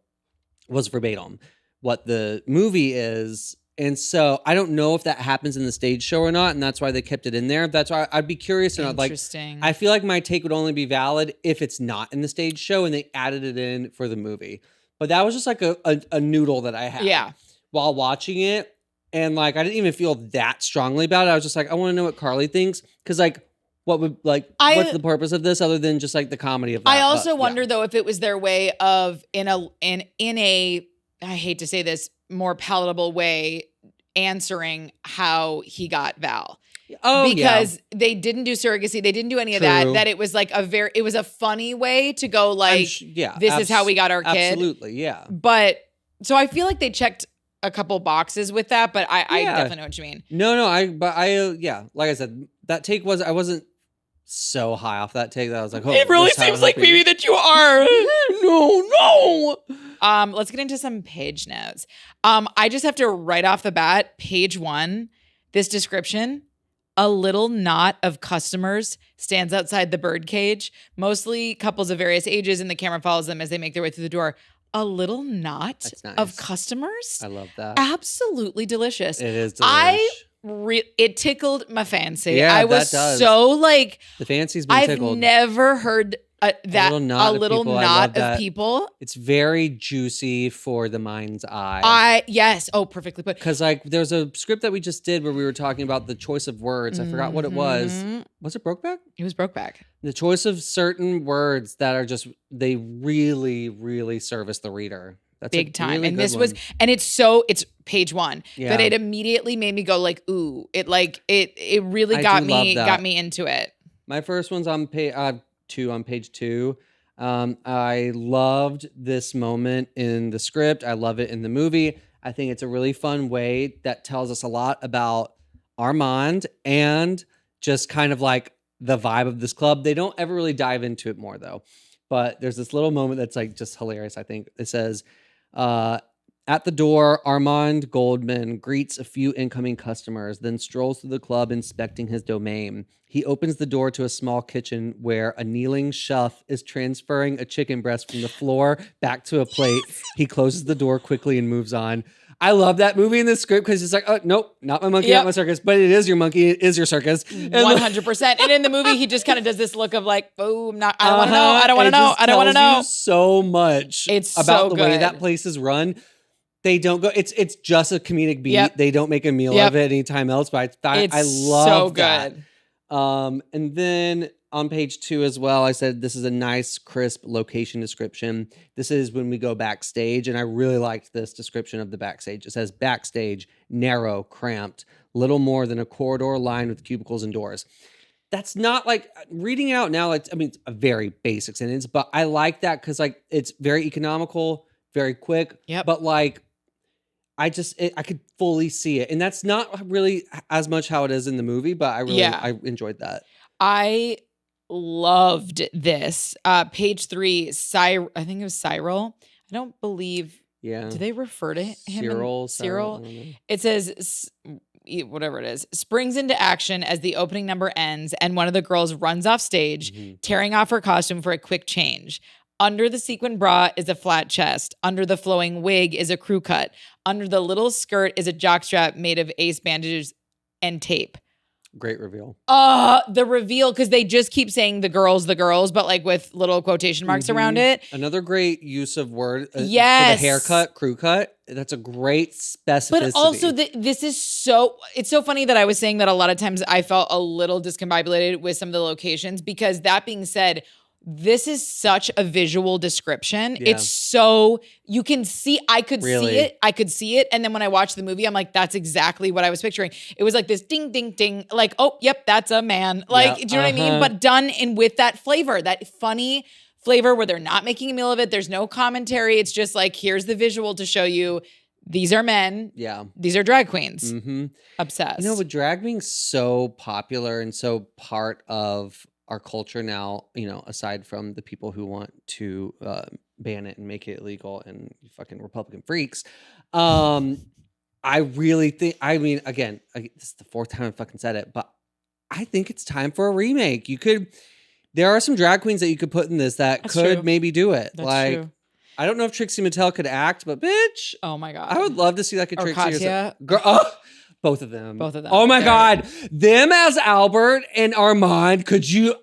was verbatim what the movie is. And so I don't know if that happens in the stage show or not. And that's why they kept it in there. That's why I'd be curious. And interesting. I feel like my take would only be valid if it's not in the stage show and they added it in for the movie. But that was just like a noodle that I had while watching it. And like, I didn't even feel that strongly about it. I was just like, I want to know what Carly thinks. Cause like, what's the purpose of this other than just like the comedy of that? I also wonder though, if it was their way of in a, I hate to say this, more palatable way answering how he got Val. Because they didn't do surrogacy. They didn't do any of that. That it was like it was a funny way to go like, this is how we got our kid. Absolutely. Yeah. But so I feel like they checked a couple boxes with that, but I definitely know what you mean. No, like I said, that take I wasn't so high off that take that I was like, oh, it really seems like maybe that you are. No. Let's get into some page notes. I just have to right off the bat, page 1, this description, a little knot of customers stands outside the birdcage, mostly couples of various ages, and the camera follows them as they make their way through the door. A little knot of customers. I love that. Absolutely delicious. It is delicious. It tickled my fancy. Yeah, I was so like, the fancy's been tickled. I've never heard that a little knot of people. It's very juicy for the mind's eye. Yes. Oh, perfectly put. Because like there's a script that we just did where we were talking about the choice of words. I forgot what it was. Was it Brokeback? It was Brokeback. The choice of certain words that are just, they really, really service the reader. That's big time. Really, and this was, and it's page 1 that it immediately made me go like, ooh, it really got me into it. My first one's on page 2. I loved this moment in the script. I love it in the movie. I think it's a really fun way that tells us a lot about Armand and just kind of like the vibe of this club. They don't ever really dive into it more though. But there's this little moment that's like just hilarious, I think. It says, at the door, Armand Goldman greets a few incoming customers, then strolls through the club inspecting his domain. He opens the door to a small kitchen where a kneeling chef is transferring a chicken breast from the floor back to a plate. He closes the door quickly and moves on. I love that movie in the script because it's like, oh, nope, not my monkey, not my circus, but it is your monkey, it is your circus. 100%. And in the movie, he just kind of does this look of like, boom, I don't want to know, I don't want to know, I don't want to know. So much about the way that place is run. They don't go. It's just a comedic beat. Yep. They don't make a meal of it anytime else. But I love so that. And then on page 2 as well, I said this is a nice, crisp location description. This is when we go backstage, and I really liked this description of the backstage. It says backstage, narrow, cramped, little more than a corridor lined with cubicles and doors. That's not like reading it out now. It's a very basic sentence, but I like that because like it's very economical, very quick. But like. I could fully see it. And that's not really as much how it is in the movie, but I enjoyed that. I loved this. Page 3, I think it was Cyril. I don't believe. Yeah. Do they refer to him? Cyril. It says, whatever it is, springs into action as the opening number ends and one of the girls runs off stage, tearing off her costume for a quick change. Under the sequin bra is a flat chest. Under the flowing wig is a crew cut. Under the little skirt is a jockstrap made of ace bandages and tape. Great reveal. The reveal, because they just keep saying the girls, but like with little quotation marks around it. Another great use of word. Yes. For the haircut, crew cut. That's a great specificity. But also, this is it's so funny that I was saying that a lot of times I felt a little discombobulated with some of the locations, because that being said, this is such a visual description. Yeah. It's so, you can see, I could see it. And then when I watched the movie, I'm like, that's exactly what I was picturing. It was like this ding, ding, ding. Like, oh, yep, that's a man. Like, do you know what I mean? But done with that flavor, that funny flavor where they're not making a meal of it. There's no commentary. It's just like, here's the visual to show you these are men. Yeah. These are drag queens. Mm-hmm. Obsessed. You know, with drag being so popular and so part of our culture now, you know, aside from the people who want to ban it and make it illegal and fucking Republican freaks, I really think, I mean, again, this is the fourth time I fucking said it, but I think it's time for a remake. There are some drag queens that you could put in this that could maybe do it. That's true. I don't know if Trixie Mattel could act, but bitch. Oh my God. I would love to see like a or Trixie. Katya. Both of them. Oh my God. Them as Albert and Armand,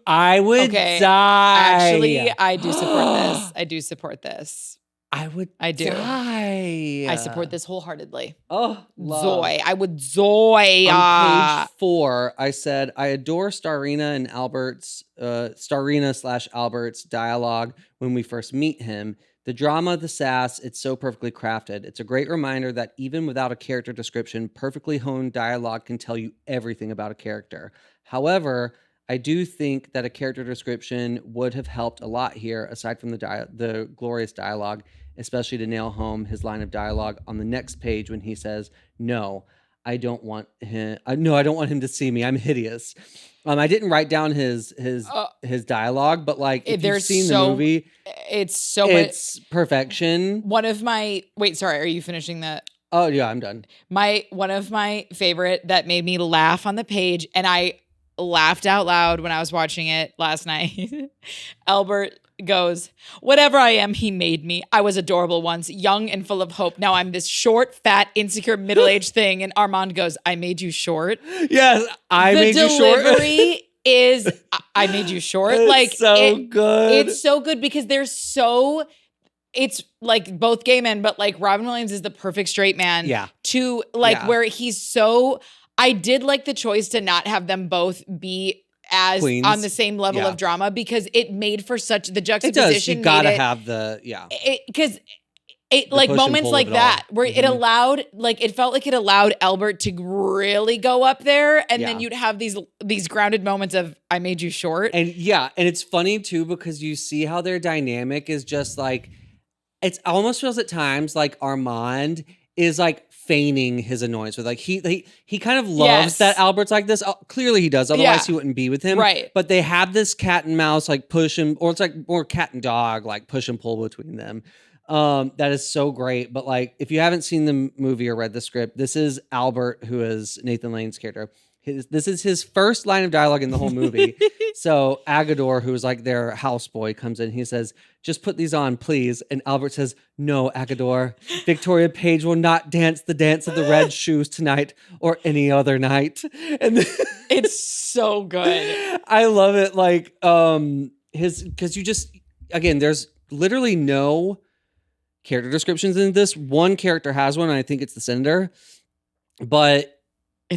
I would die. Actually, I do support this. I do. Die. I support this wholeheartedly. Oh, love. Zoe. I would Zoe. On page 4, I said, I adore Starina and Albert's, Starina/Albert's dialogue when we first meet him. The drama, the sass, it's so perfectly crafted. It's a great reminder that even without a character description, perfectly honed dialogue can tell you everything about a character. However, I do think that a character description would have helped a lot here, aside from the glorious dialogue, especially to nail home his line of dialogue on the next page when he says, "No, I don't want him. No, I don't want him to see me. I'm hideous." I didn't write down his dialogue, but like if you've seen the movie, it's perfection. Wait, sorry, are you finishing that? Oh yeah, I'm done. One of my favorite that made me laugh on the page, and I laughed out loud when I was watching it last night. Albert goes, "Whatever I am, he made me. I was adorable once, young and full of hope. Now I'm this short, fat, insecure, middle-aged thing." And Armand goes, "I made you short." Yes, I made you short. The delivery is, "I made you short." It's like so good. It's so good because it's like both gay men, but like Robin Williams is the perfect straight man. Yeah. To like where he's so. I did like the choice to not have them both be as Queens. On the same level of drama because it made for such the juxtaposition. It does. You gotta have because it like moments like that where it allowed it felt like it allowed Albert to really go up there, and then you'd have these grounded moments of "I made you short." And and it's funny too because you see how their dynamic is just like it almost feels at times like Armand is like feigning his annoyance with like he kind of loves that Albert's like this. Clearly he does, otherwise he wouldn't be with him. Right. But they have this cat and mouse like push and or it's like more cat and dog like push and pull between them. That is so great. But like if you haven't seen the movie or read the script, this is Albert, who is Nathan Lane's character. This is his first line of dialogue in the whole movie. So Agador, who's like their houseboy, comes in. He says, "Just put these on, please." And Albert says, "No, Agador. Victoria Page will not dance the dance of the red shoes tonight or any other night." And it's so good. I love it. Like because you just again, there's literally no character descriptions in this. One character has one, and I think it's the senator, but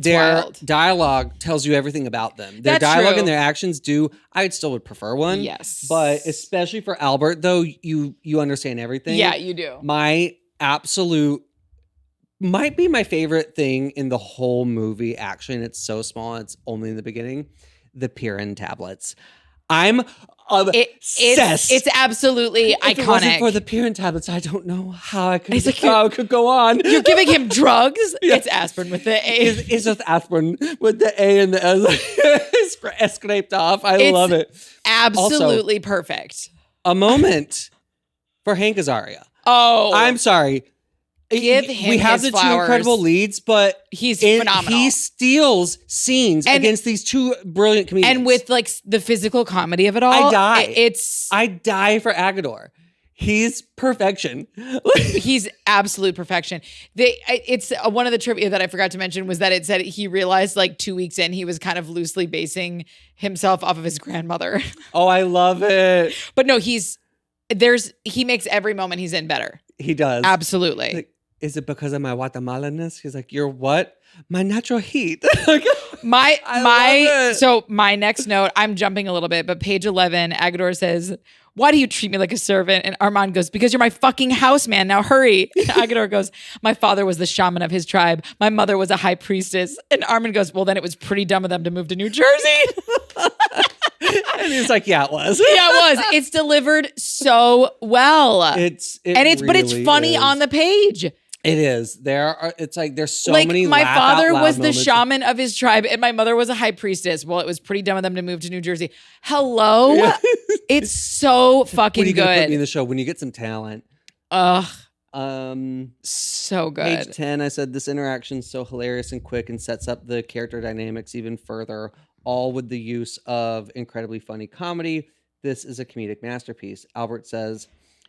their dialogue tells you everything about them. Their dialogue and their actions I still would prefer one. Yes. But especially for Albert, though, you understand everything. Yeah, you do. My absolute might be my favorite thing in the whole movie, actually, and it's so small, it's only in the beginning, the Pirin tablets. I'm obsessed. It's absolutely iconic. If it wasn't for the Pirin tablets, I don't know how I could go on. You're giving him drugs? Yeah. It's aspirin with the A. It's just aspirin with the A and the S scraped off. I love it. Absolutely also, perfect. A moment for Hank Azaria. Oh. I'm sorry. Give him We have his the flowers. two incredible leads, but he's phenomenal. He steals scenes against these two brilliant comedians. And with like the physical comedy of it all, I die. I die for Agador. He's perfection. He's absolute perfection. It's one of the trivia that I forgot to mention was that it said he realized like 2 weeks in he was kind of loosely basing himself off of his grandmother. Oh, I love it. But no, he makes every moment he's in better. He does. Absolutely. Like, is it because of my Guatemalan-ness? He's like, "You're what? My natural heat." So my next note, I'm jumping a little bit, but page 11, Agador says, "Why do you treat me like a servant?" And Armand goes, "Because you're my fucking house man. Now hurry." And Agador goes, "My father was the shaman of his tribe. My mother was a high priestess." And Armand goes, "Well, then it was pretty dumb of them to move to New Jersey." And It's like, yeah, it was. Yeah, it was. It's delivered so well. But it's funny on the page. It is. It's like there's so many. My father was the moments. shaman of his tribe, and my mother was a high priestess. Well, it was pretty dumb of them to move to New Jersey. Hello, it's so fucking when you good. Put me in the show when you get some talent. Ugh. So good. Page 10, I said this interaction is so hilarious and quick and sets up the character dynamics even further, all with the use of incredibly funny comedy. This is a comedic masterpiece. Albert says,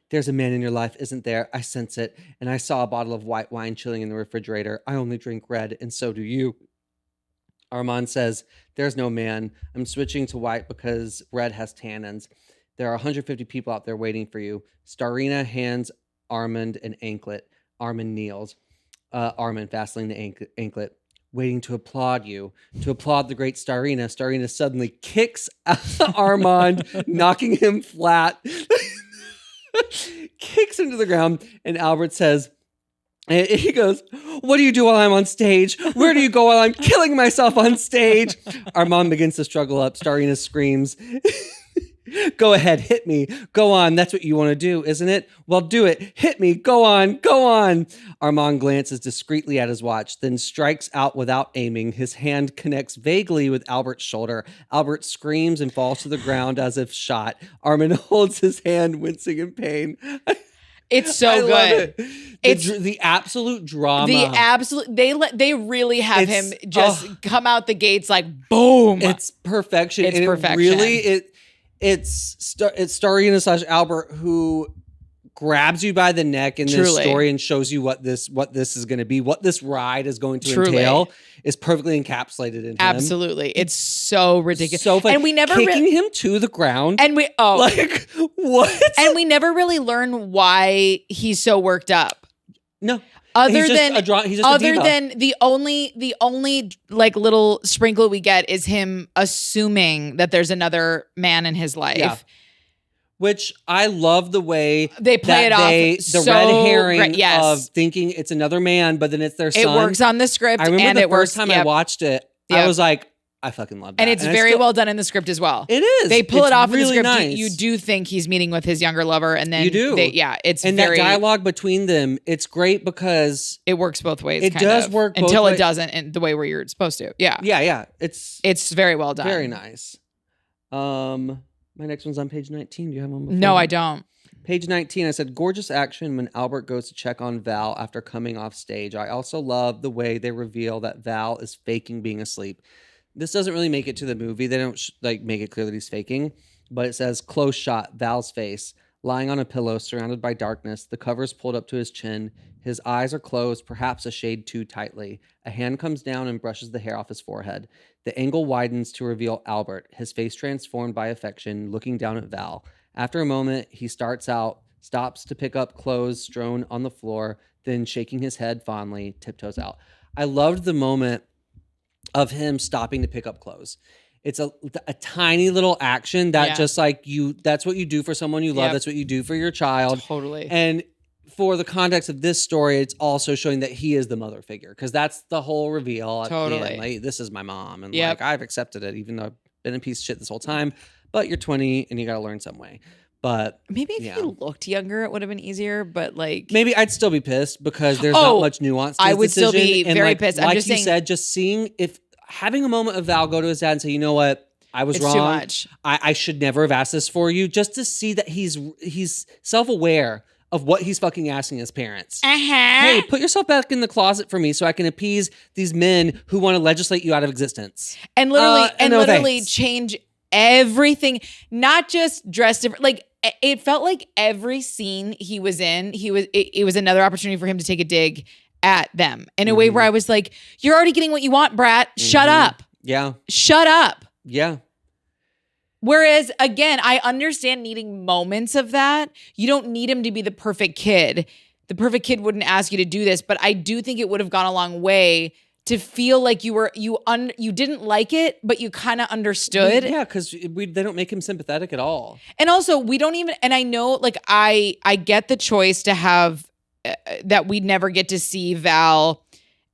"There's a man in your life, isn't there? I sense it. And I saw a bottle of white wine chilling in the refrigerator. I only drink red, and so do you." Armand says, "There's no man. I'm switching to white because red has tannins. There are 150 people out there waiting for you." Starina hands Armand an anklet. Armand kneels. Armand vaseline the anklet. "Waiting to applaud you. To applaud the great Starina." Starina suddenly kicks Armand, knocking him flat. Kicks him to the ground, and Albert says, he goes, "What do you do while I'm on stage? Where do you go while I'm killing myself on stage?" Armand begins to struggle up. Starina screams, "Go ahead, hit me. Go on. That's what you want to do, isn't it? Well, do it. Hit me. Go on. Go on." Armand glances discreetly at his watch, then strikes out without aiming. His hand connects vaguely with Albert's shoulder. Albert screams and falls to the ground as if shot. Armand holds his hand, wincing in pain. It's so good. It's the absolute drama. They really have him just come out the gates like boom. It's perfection. It's perfection. It's Starina / Albert who grabs you by the neck in this story and shows you what this is going to be, what this ride is going to entail, is perfectly encapsulated in him. Absolutely. It's so ridiculous. So fun. And we never kicking him to the ground. And we like what? And we never really learn why he's so worked up. No. Other than the only like little sprinkle we get is him assuming that there's another man in his life. Yeah. Which I love the way they play it off. The red herring of thinking it's another man, but then it's their son. It works on the script. I remember the first time I watched it, I was like, I fucking love that. And it's very well done in the script as well. It is. They pull it off really in the script. Nice. You do think he's meeting with his younger lover, and then you do. It's and that dialogue between them, it's great because it works both ways. It does work both until ways. It doesn't in the way where you're supposed to. Yeah. Yeah. It's very well done. Very nice. My next one's on page 19. Do you have one before? No, I don't. Page 19, I said, gorgeous action when Albert goes to check on Val after coming off stage. I also love the way they reveal that Val is faking being asleep. This doesn't really make it to the movie. They don't make it clear that he's faking, but it says close shot, Val's face, lying on a pillow surrounded by darkness. The cover's pulled up to his chin. His eyes are closed, perhaps a shade too tightly. A hand comes down and brushes the hair off his forehead. The angle widens to reveal Albert, his face transformed by affection, looking down at Val. After a moment, he stops to pick up clothes strewn on the floor, then shaking his head fondly, tiptoes out. I loved the moment of him stopping to pick up clothes. It's a tiny little action that just like that's what you do for someone you love. That's what you do for your child. Totally. And for the context of this story, it's also showing that he is the mother figure, because that's the whole reveal. Totally. Like, this is my mom. And like, I've accepted it, even though I've been a piece of shit this whole time. But you're 20 and you got to learn some way. But maybe if he looked younger, it would have been easier. But like, maybe I'd still be pissed because there's not much nuance to his I would decision. still be very pissed. I'm like just you saying, said, just seeing if having a moment of Val go to his dad and say, you know what? I was wrong. Too much. I should never have asked this for you. Just to see that he's self-aware of what he's fucking asking his parents. Hey, put yourself back in the closet for me so I can appease these men who want to legislate you out of existence. And literally change everything, not just dress different. Like, it felt like every scene he was in, it was another opportunity for him to take a dig at them in a way where I was like, you're already getting what you want, brat. Shut up. Yeah. Shut up. Yeah. Whereas, again, I understand needing moments of that. You don't need him to be the perfect kid. The perfect kid wouldn't ask you to do this, but I do think it would have gone a long way to feel like you didn't like it, but you kind of understood. Yeah, because they don't make him sympathetic at all. And also, we don't even, and I know, like, I get the choice to have, that we'd never get to see Val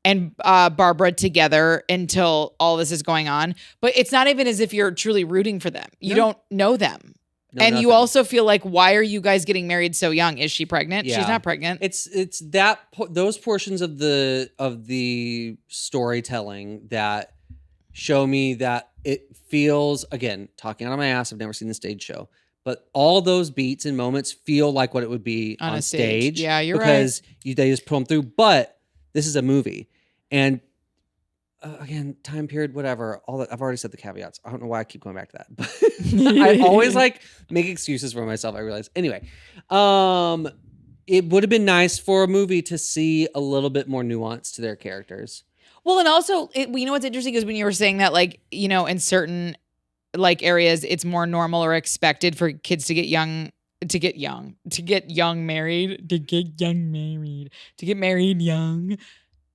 and Barbara together until all this is going on. But it's not even as if you're truly rooting for them. You don't know them. No, and nothing. you also feel like, why are you guys getting married so young? Is she pregnant? Yeah. She's not pregnant. It's that those portions of the storytelling that show me that it feels, again, talking out of my ass, I've never seen the stage show, but all those beats and moments feel like what it would be on a stage. Yeah, you're because right. They just put them through. But this is a movie, and again, time period, whatever. All that, I've already said the caveats. I don't know why I keep going back to that, but I always like make excuses for myself. I realize. Anyway, it would have been nice for a movie to see a little bit more nuance to their characters. Well, and also, you know what's interesting is when you were saying that, like, you know, in certain like areas, it's more normal or expected for kids to get married young.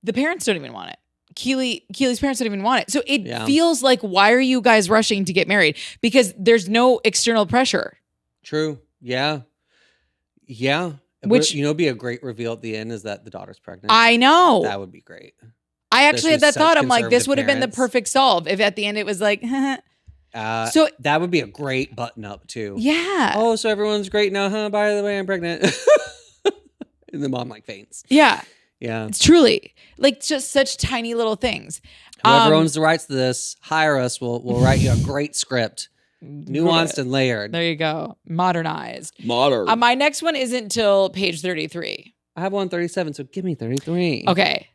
The parents don't even want it. Keely's parents don't even want it. So it feels like, why are you guys rushing to get married? Because there's no external pressure. True. Yeah. Yeah. Which, you know, be a great reveal at the end is that the daughter's pregnant. I know. That would be great. I actually had that thought. I'm like, this would have been the perfect solve if at the end it was like, so that would be a great button up too. Yeah. Oh, so everyone's great now, huh? By the way, I'm pregnant. And the mom like faints. Yeah. Yeah. It's truly like just such tiny little things. Whoever owns the rights to this, hire us. We'll write you a great script. Nuanced and layered. There you go. Modernized. Modern. My next one isn't till page 33. I have 137, so give me 33. Okay.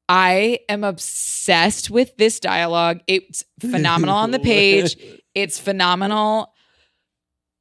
I am obsessed with this dialogue. It's phenomenal on the page. It's phenomenal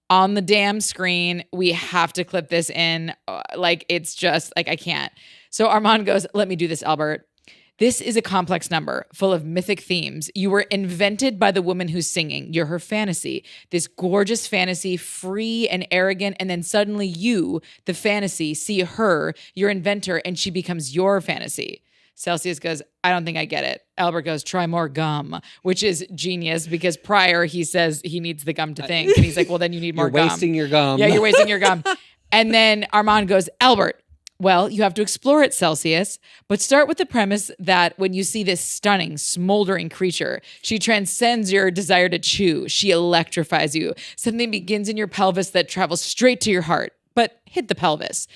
on the damn screen. We have to clip this in. Like, it's just like, I can't. So Armand goes, let me do this, Albert. This is a complex number full of mythic themes. You were invented by the woman who's singing. You're her fantasy. This gorgeous fantasy, free and arrogant. And then suddenly you, the fantasy, see her, your inventor, and she becomes your fantasy. Celsius goes, I don't think I get it. Albert goes, try more gum, which is genius because prior he says he needs the gum to think. And he's like, well, then you need more gum. You're wasting your gum. Yeah, you're wasting your gum. And then Armand goes, Albert, well, you have to explore it, Celsius, but start with the premise that when you see this stunning, smoldering creature, she transcends your desire to chew. She electrifies you. Something begins in your pelvis that travels straight to your heart, but hit the pelvis.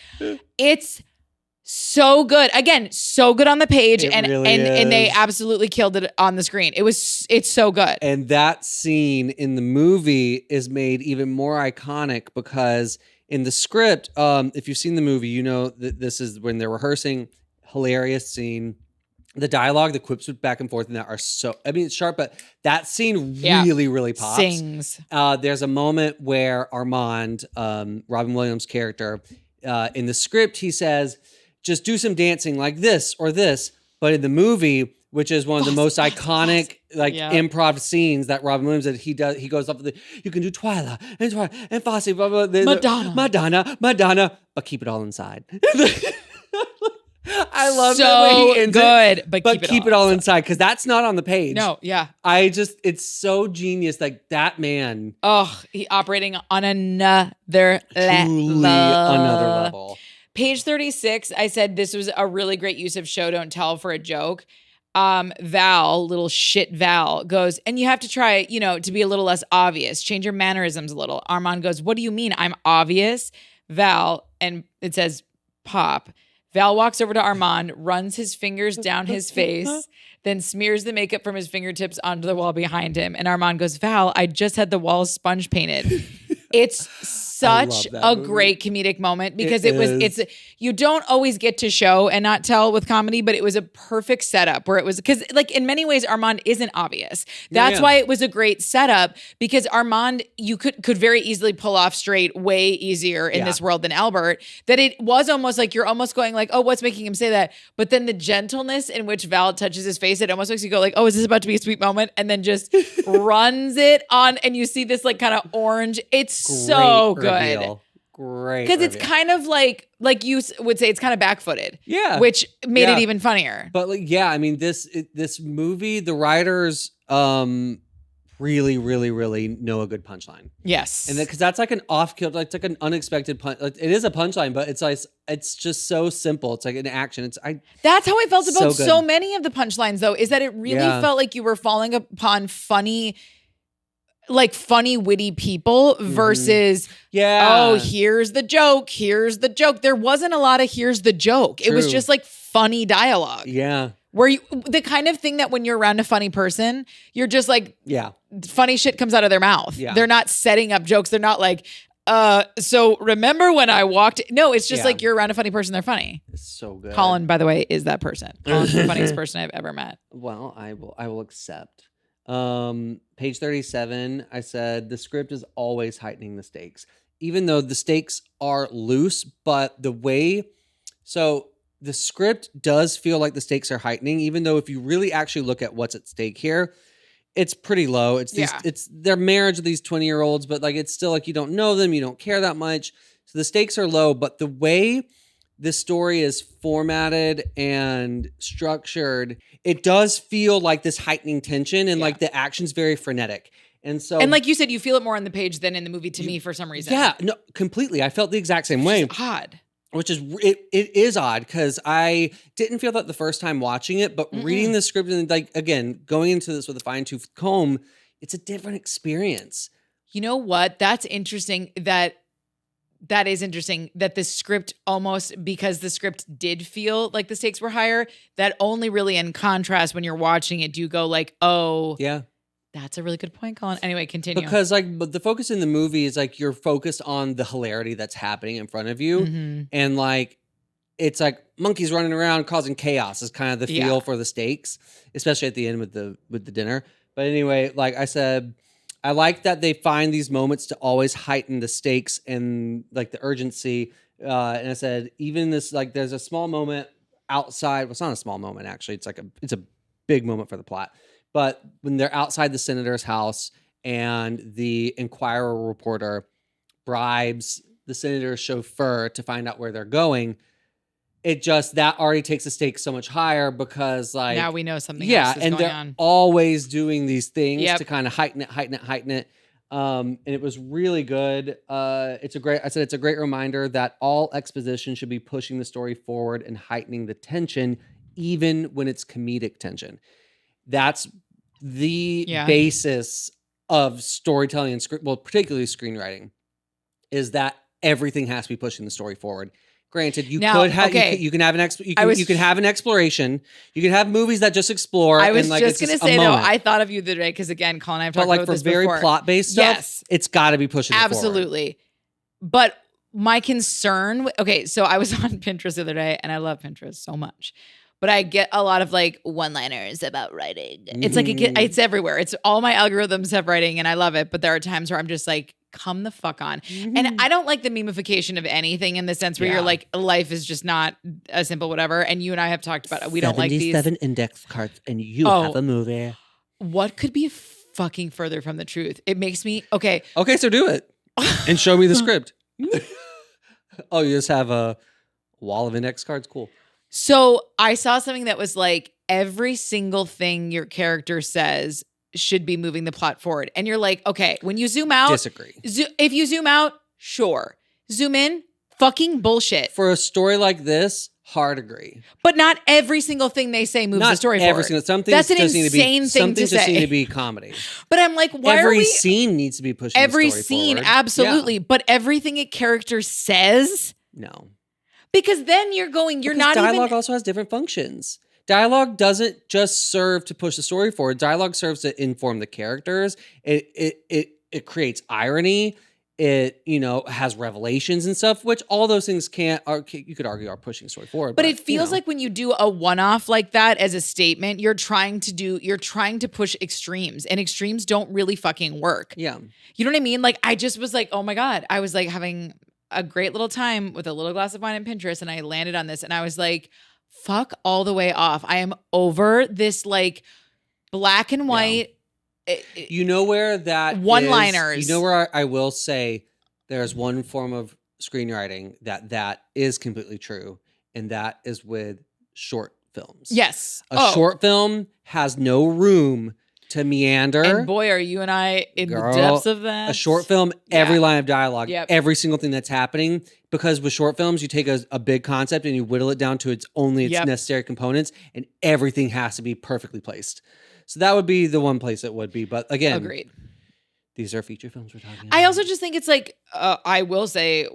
It's so good. Again, so good on the page, and they absolutely killed it on the screen. It's so good. And that scene in the movie is made even more iconic because in the script, if you've seen the movie, you know that this is when they're rehearsing. Hilarious scene. The dialogue, the quips back and forth, and that are so. I mean, it's sharp, but that scene really pops. Sings. There's a moment where Armand, Robin Williams' character, in the script, he says, just do some dancing like this or this. But in the movie, which is one of the most iconic improv scenes that Robin Williams did, he goes up with you can do Twyla and Fosse, blah, blah, Madonna, but keep it all inside. I love the way he ends it, but keep it all inside because that's not on the page. No, yeah. It's so genius. Like that man. Oh, he operating on another level. Page 36, I said this was a really great use of show don't tell for a joke. Val, little shit Val, goes, and you have to try, to be a little less obvious. Change your mannerisms a little. Armand goes, what do you mean I'm obvious? Val, and it says pop. Val walks over to Armand, runs his fingers down his face, then smears the makeup from his fingertips onto the wall behind him. And Armand goes, Val, I just had the walls sponge painted. It's such a great comedic moment because it's you don't always get to show and not tell with comedy, but it was a perfect setup where it was because like in many ways Armand isn't obvious. That's why it was a great setup because Armand you could very easily pull off straight way easier in this world than Albert. That it was almost like you're almost going like, oh, what's making him say that? But then the gentleness in which Val touches his face, it almost makes you go like, oh, is this about to be a sweet moment? And then just runs it on and you see this like kind of orange. It's so good. Great. Because it's kind of like you would say, it's kind of back-footed. Yeah. Which made it even funnier. But I mean, this movie, the writers really, really, really know a good punchline. Yes. And because that's like an off-kill, like, it's like an unexpected punch. Like, it is a punchline, but it's like it's just so simple. It's like an action. That's how I felt so about good. so many of the punchlines, though, is that it really felt like you were falling upon funny, witty people versus, here's the joke. Here's the joke. There wasn't a lot of here's the joke. True. It was just like funny dialogue. Yeah. Where the kind of thing that when you're around a funny person, you're just like, funny shit comes out of their mouth. Yeah. They're not setting up jokes. They're not like, so remember when I walked? No, it's just like you're around a funny person. They're funny. It's so good. Colin, by the way, is that person. Colin's the funniest person I've ever met. Well, I will accept. Page 37, I said the script is always heightening the stakes, even though the stakes are loose, but the script does feel like the stakes are heightening, even though if you really actually look at what's at stake here, it's pretty low. It's their marriage of these 20-year-olds, but like, it's still like, you don't know them, you don't care that much. So the stakes are low, but the way this story is formatted and structured, it does feel like this heightening tension, and like the action's very frenetic. And so, and like you said, you feel it more on the page than in the movie to me for some reason. Yeah, no, completely. I felt the exact same way. It's odd. Which is, it is odd because I didn't feel that the first time watching it, but reading the script and like, again, going into this with a fine-tooth comb, it's a different experience. You know what? That's interesting that is interesting that the script almost, because the script did feel like the stakes were higher, that only really in contrast when you're watching it do you go like, oh, yeah, that's a really good point, Colin. Anyway, continue. Because but the focus in the movie is like you're focused on the hilarity that's happening in front of you, and like it's like monkeys running around causing chaos is kind of the feel for the stakes, especially at the end with the dinner. But anyway, like I said, I like that they find these moments to always heighten the stakes and like the urgency. And I said, even this, like, there's a small moment outside. Well, it's not a small moment, actually. It's a big moment for the plot. But when they're outside the senator's house and the Inquirer reporter bribes the senator's chauffeur to find out where they're going, that already takes the stakes so much higher because like now we know something else is and going they're on. always doing these things to kind of heighten it. And it was really good. It's a great reminder that all exposition should be pushing the story forward and heightening the tension, even when it's comedic tension. That's the basis of storytelling and particularly screenwriting, is that everything has to be pushing the story forward. Granted, you can have an exploration. You can have movies that just explore. I was and, just going to say, though, I thought of you the other day because, again, Colin and I have talked about this before. But like for very plot-based stuff, it's got to be pushing it forward. Absolutely. But my concern, so I was on Pinterest the other day, and I love Pinterest so much. But I get a lot of like one-liners about writing. It's like it's everywhere. It's all my algorithms have writing, and I love it. But there are times where I'm just like, come the fuck on. And I don't like the memification of anything in the sense where you're like, life is just not a simple whatever. And you and I have talked about we don't like these 77 index cards, and you have a movie. What could be fucking further from the truth? It makes me okay. So do it and show me the script. Oh, you just have a wall of index cards. Cool. So I saw something that was like every single thing your character says should be moving the plot forward. And you're like, okay, when you zoom out. Disagree. If you zoom out, sure. Zoom in, fucking bullshit. For a story like this, hard agree. But not every single thing they say moves the story forward. That's an insane thing to say. Some things just need to be comedy. But I'm like, why every scene needs to be pushing the story forward. Absolutely. Yeah. But everything a character says? No. Because then you're not dialogue also has different functions. Dialogue doesn't just serve to push the story forward. Dialogue serves to inform the characters. It creates irony. It has revelations and stuff, which all those things you could argue are pushing the story forward. But it feels like when you do a one-off like that as a statement, you're trying to push extremes, and extremes don't really fucking work. Yeah. You know what I mean? Like I just was like, oh my God. I was like having a great little time with a little glass of wine and Pinterest, and I landed on this and I was like, fuck all the way off. I am over this like black and white. You know where that one-liners. You know where I will say there's one form of screenwriting that is completely true, and that is with short films. Yes. A short film has no room to meander. And boy, are you and I in Girl, the depths of that. A short film, every line of dialogue, Yep. every single thing that's happening. Because with short films, you take a big concept and you whittle it down to its necessary components, and everything has to be perfectly placed. So that would be the one place it would be. But again, agreed. These are feature films we're talking about. I also just think it's like, I will say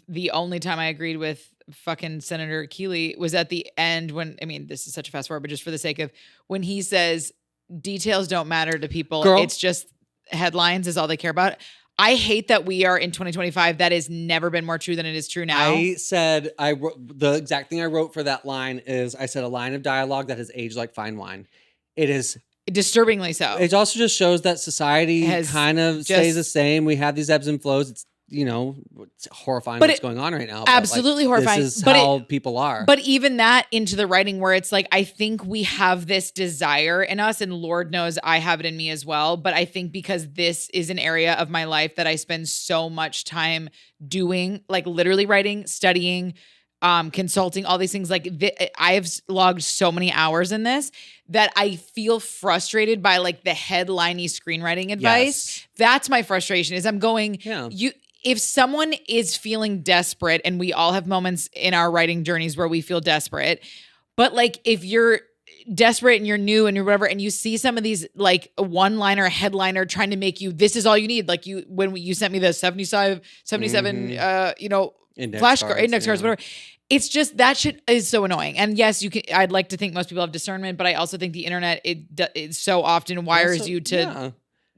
the only time I agreed with fucking Senator Keeley was at the end when, I mean, this is such a fast forward, but just for the sake of when he says details don't matter to people. Girl. It's just headlines is all they care about. I hate that we are in 2025. That has never been more true than it is true now. I said, the exact thing I wrote for that line is I said a line of dialogue that has aged like fine wine. It is disturbingly so. It also just shows that society kind of stays the same. We have these ebbs and flows. It's, it's horrifying what's going on right now. Absolutely horrifying. This is how people are. But even that into the writing where it's like, I think we have this desire in us, and Lord knows I have it in me as well. But I think because this is an area of my life that I spend so much time doing, like literally writing, studying, consulting, all these things. Like I have logged so many hours in this that I feel frustrated by like the headliney screenwriting advice. Yes. That's my frustration is I'm going, if someone is feeling desperate, and we all have moments in our writing journeys where we feel desperate, but like if you're desperate and you're new and you're whatever, and you see some of these like one-liner, headliner trying to make you, this is all you need. Like when you sent me the 77, index cards, whatever. It's just that shit is so annoying. And yes, I'd like to think most people have discernment, but I also think the internet it so often wires you to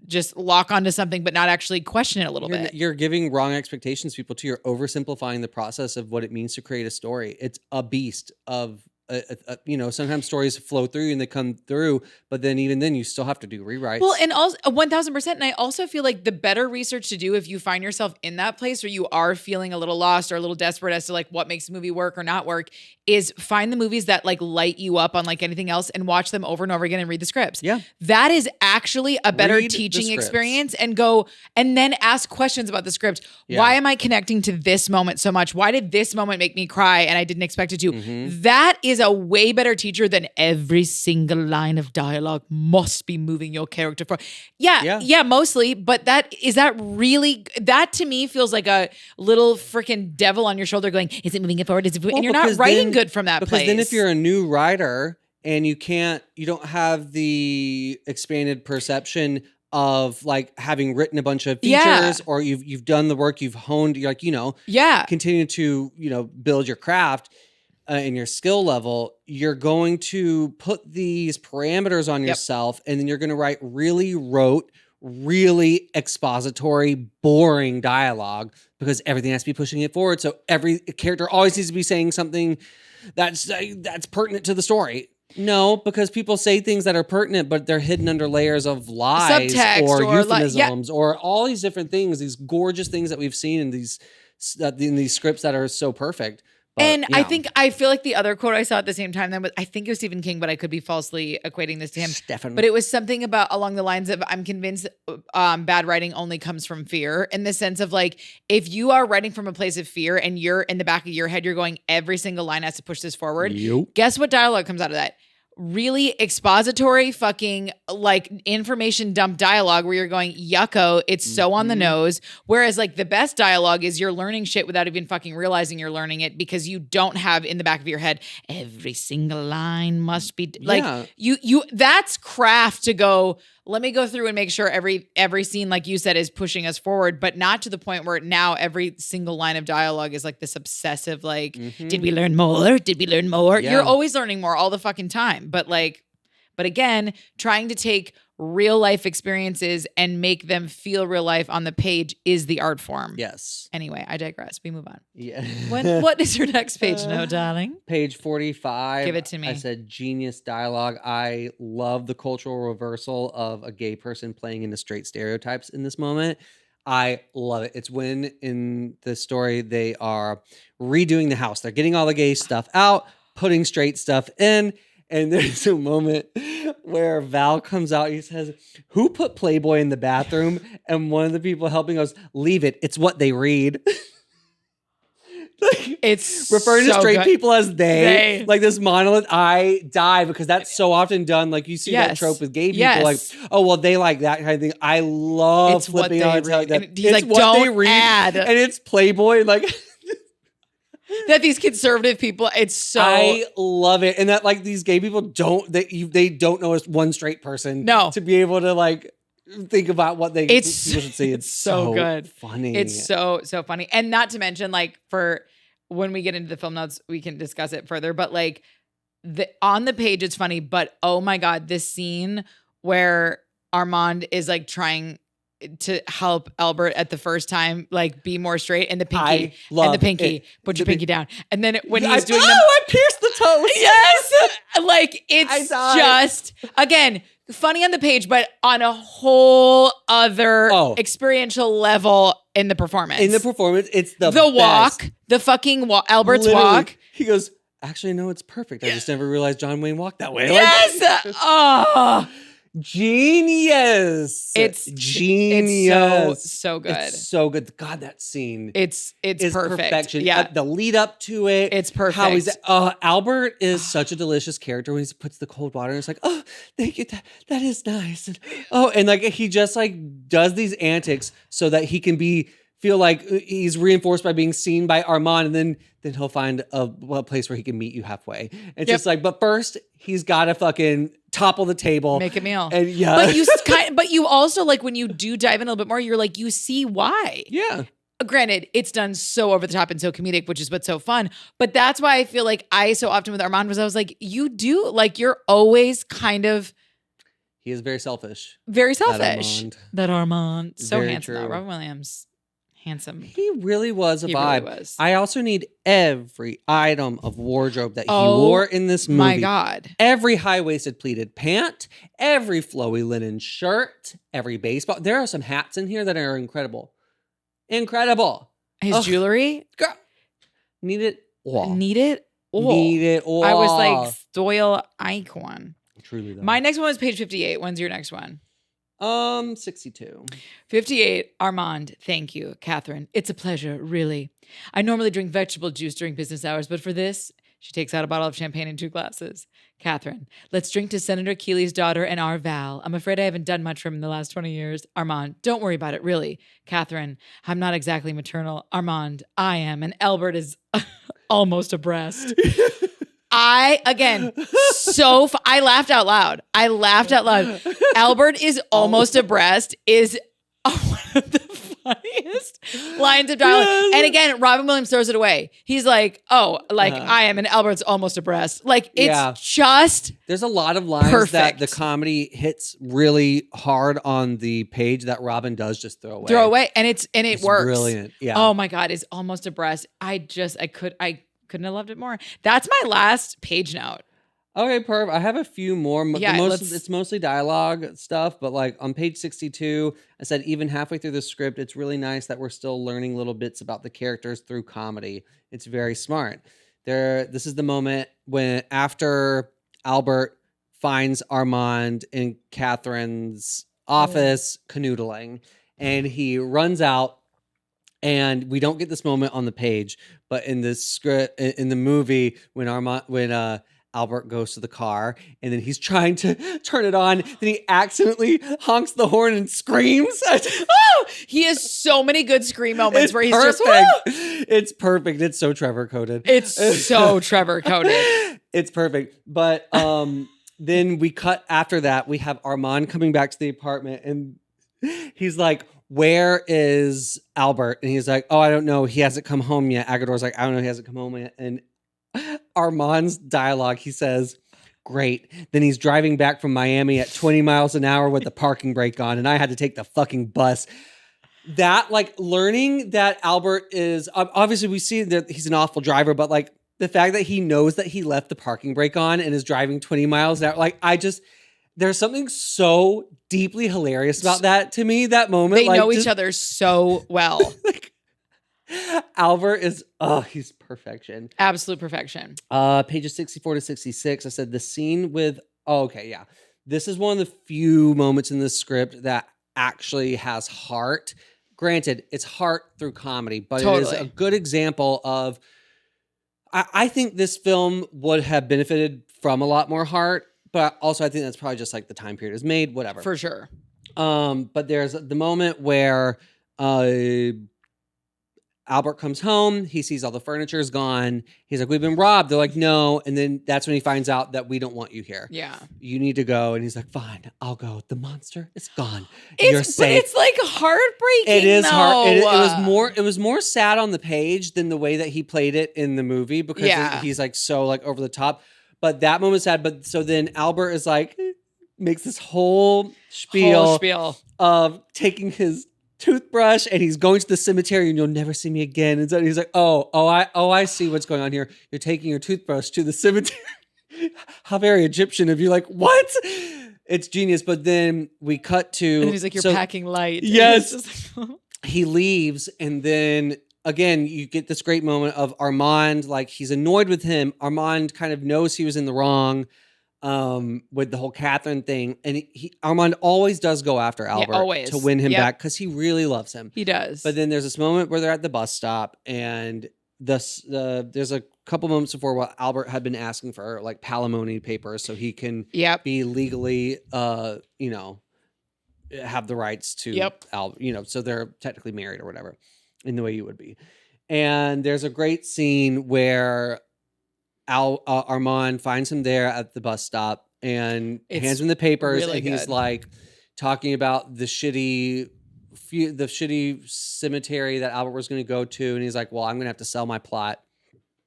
just lock onto something, but not actually question it a little bit. You're giving wrong expectations to people too. You're oversimplifying the process of what it means to create a story. It's a beast of. Sometimes stories flow through and they come through, but then even then you still have to do rewrites. Well, and also 1000%. And I also feel like the better research to do if you find yourself in that place where you are feeling a little lost or a little desperate as to like what makes a movie work or not work is find the movies that like light you up on like anything else and watch them over and over again and read the scripts. Yeah. That is actually a better teaching experience, and go and then ask questions about the script. Yeah. Why am I connecting to this moment so much? Why did this moment make me cry and I didn't expect it to? Mm-hmm. That is a way better teacher than every single line of dialogue must be moving your character forward. Yeah, mostly. But that to me feels like a little freaking devil on your shoulder going, is it moving it forward? And you're not writing good from that place. Because then if you're a new writer and you don't have the expanded perception of like having written a bunch of features or you've done the work, you've honed, you're like, continue to, build your craft. In your skill level, you're going to put these parameters on yourself, and then you're going to write really rote, really expository, boring dialogue because everything has to be pushing it forward. So every character always needs to be saying something that's pertinent to the story. No, because people say things that are pertinent, but they're hidden under layers of lies or euphemisms or all these different things, these gorgeous things that we've seen in these scripts that are so perfect. But, I feel like the other quote I saw at the same time then was, I think it was Stephen King, but I could be falsely equating this to him. Stephen. But it was something about along the lines of, I'm convinced bad writing only comes from fear, in the sense of like, if you are writing from a place of fear and you're in the back of your head, you're going, every single line has to push this forward. Yep. Guess what dialogue comes out of that? Really expository fucking like information dump dialogue where you're going, yucko, it's so on the nose. Whereas like the best dialogue is you're learning shit without even fucking realizing you're learning it because you don't have in the back of your head, every single line must be like you that's craft to go, let me go through and make sure every scene, like you said, is pushing us forward, but not to the point where now every single line of dialogue is like this obsessive, like, did we learn more? Did we learn more? Yeah. You're always learning more all the fucking time. But again, trying to take real life experiences and make them feel real life on the page is the art form. Yes. Anyway, I digress. We move on. Yeah. What is your next page note, darling? Page 45. Give it to me. I said genius dialogue. I love the cultural reversal of a gay person playing into straight stereotypes in this moment. I love it. It's when in the story they are redoing the house. They're getting all the gay stuff out, putting straight stuff in. And there's a moment where Val comes out. He says, who put Playboy in the bathroom? And one of the people helping goes, leave it. It's what they read. Like, It's referring to so straight good. people as they. Like this monolith, I die because that's so often done. Like you see that trope with gay people, like, oh well, they like that kind of thing. I love It's what flipping they on and telling read. that And he's it's like, what they "Don't read, add." and it's Playboy, like that these conservative people, it's so I love it, and that like these gay people they don't know as one straight person to be able to like think about what people should see. It's so good, funny. It's so funny, and not to mention like for when we get into the film notes, we can discuss it further. But like on the page, it's funny. But oh my god, this scene where Armand is like trying to help Albert at the first time, like be more straight, and the pinky, put your pinky down, and then when he's doing I pierced the toes. Yes, like it's just again funny on the page, but on a whole other experiential level in the performance. In the performance, it's the walk, the fucking walk, Albert's Literally, walk. He goes, actually, no, it's perfect. I just never realized John Wayne walked that way. Yes. Genius. It's genius. It's so good. It's so good. God, that scene. It's perfect. Perfection. Yeah. The lead up to it. It's perfect. How he's Albert is such a delicious character when he puts the cold water and it's like, oh, thank you. That is nice. And like he just like does these antics so that he can feel like he's reinforced by being seen by Armand, and then he'll find a place where he can meet you halfway. It's just like, but first he's got to fucking topple the table, make a meal, and but you also like when you do dive in a little bit more, you're like you see why. Yeah. Granted, it's done so over the top and so comedic, which is what's so fun. But that's why I feel like I so often with Armand was I was like, you do like you're always kind of. He is very selfish. Very selfish. That Armand. So very handsome. true. Robin Williams. Handsome. He really was a vibe. Really was. I also need every item of wardrobe that he wore in this movie. My God. Every high-waisted pleated pant, every flowy linen shirt, every baseball. There are some hats in here that are incredible. Incredible. His jewelry. Girl. Need it all. Need it all. Need it all. I was like, Stoyle icon. Truly though. My next one was page 58. When's your next one? 62. 58. Armand, thank you. Catherine, it's a pleasure, really. I normally drink vegetable juice during business hours, but for this, she takes out a bottle of champagne and 2 glasses. Catherine, let's drink to Senator Keeley's daughter and our Val. I'm afraid I haven't done much for him in the last 20 years. Armand, don't worry about it, really. Catherine, I'm not exactly maternal. Armand, I am, and Albert is almost abreast. I laughed out loud. Albert is almost abreast is one of the funniest lines of dialogue. Yes. And again, Robin Williams throws it away. He's like, I am, and Albert's almost abreast. Like, it's just there's a lot of lines that the comedy hits really hard on the page that Robin does just throw away. And it works. Brilliant. Yeah. Oh my God, it's almost abreast. I couldn't have loved it more. That's my last page note. Okay, Perv. I have a few more. It's mostly dialogue stuff, but like on page 62, I said even halfway through the script, it's really nice that we're still learning little bits about the characters through comedy. It's very smart. This is the moment when after Albert finds Armand in Catherine's office canoodling, and he runs out. And we don't get this moment on the page, but in the script, in the movie, when Albert goes to the car and then he's trying to turn it on, then he accidentally honks the horn and screams. He has so many good scream moments where he's perfect. Just, it's perfect. It's so Trevor coded. It's so Trevor coded. It's perfect. But then we cut after that. We have Armand coming back to the apartment and he's like, where is Albert? And he's like, oh, I don't know. He hasn't come home yet. Agador's like, I don't know. He hasn't come home yet. And Armand's dialogue, he says, great. Then he's driving back from Miami at 20 miles an hour with the parking brake on. And I had to take the fucking bus. That like learning that Albert is obviously we see that he's an awful driver, but like the fact that he knows that he left the parking brake on and is driving 20 miles an hour, like there's something so deeply hilarious about that to me, that moment. They know each other so well. Albert is, he's perfection. Absolute perfection. Pages 64 to 66. I said the scene with, this is one of the few moments in the script that actually has heart Granted, it's heart through comedy, but it is Totally. a good example of. I think this film would have benefited from a lot more heart, but also I think that's probably just like the time period it was made, whatever. For sure. But there's the moment where Albert comes home. He sees all the furniture is gone. He's like, we've been robbed. They're like, no. And then that's when he finds out that we don't want you here. Yeah. You need to go. And he's like, fine, I'll go. The monster is gone. You're safe. But it's like heartbreaking. It is hard. It It was more sad on the page than the way that he played it in the movie because he's like so like over the top. But that moment's sad. But so then Albert is like, makes this whole spiel of taking his toothbrush and he's going to the cemetery and you'll never see me again. And so he's like, I see what's going on here. You're taking your toothbrush to the cemetery. How very Egyptian of you. Like, what? It's genius. But then we cut to. And he's like, you're packing light. Yes. He leaves. And then again, you get this great moment of Armand. Like, he's annoyed with him. Armand kind of knows he was in the wrong. With the whole Catherine thing, and Armand always does go after Albert to win him back because he really loves him. He does. But then there's this moment where they're at the bus stop, and there's a couple moments before where Albert had been asking for like palimony papers so he can be legally, have the rights to so they're technically married or whatever in the way you would be. And there's a great scene where Armand finds him there at the bus stop and hands him the papers, really and he's like talking about the shitty cemetery that Albert was going to go to, and he's like, "Well, I'm going to have to sell my plot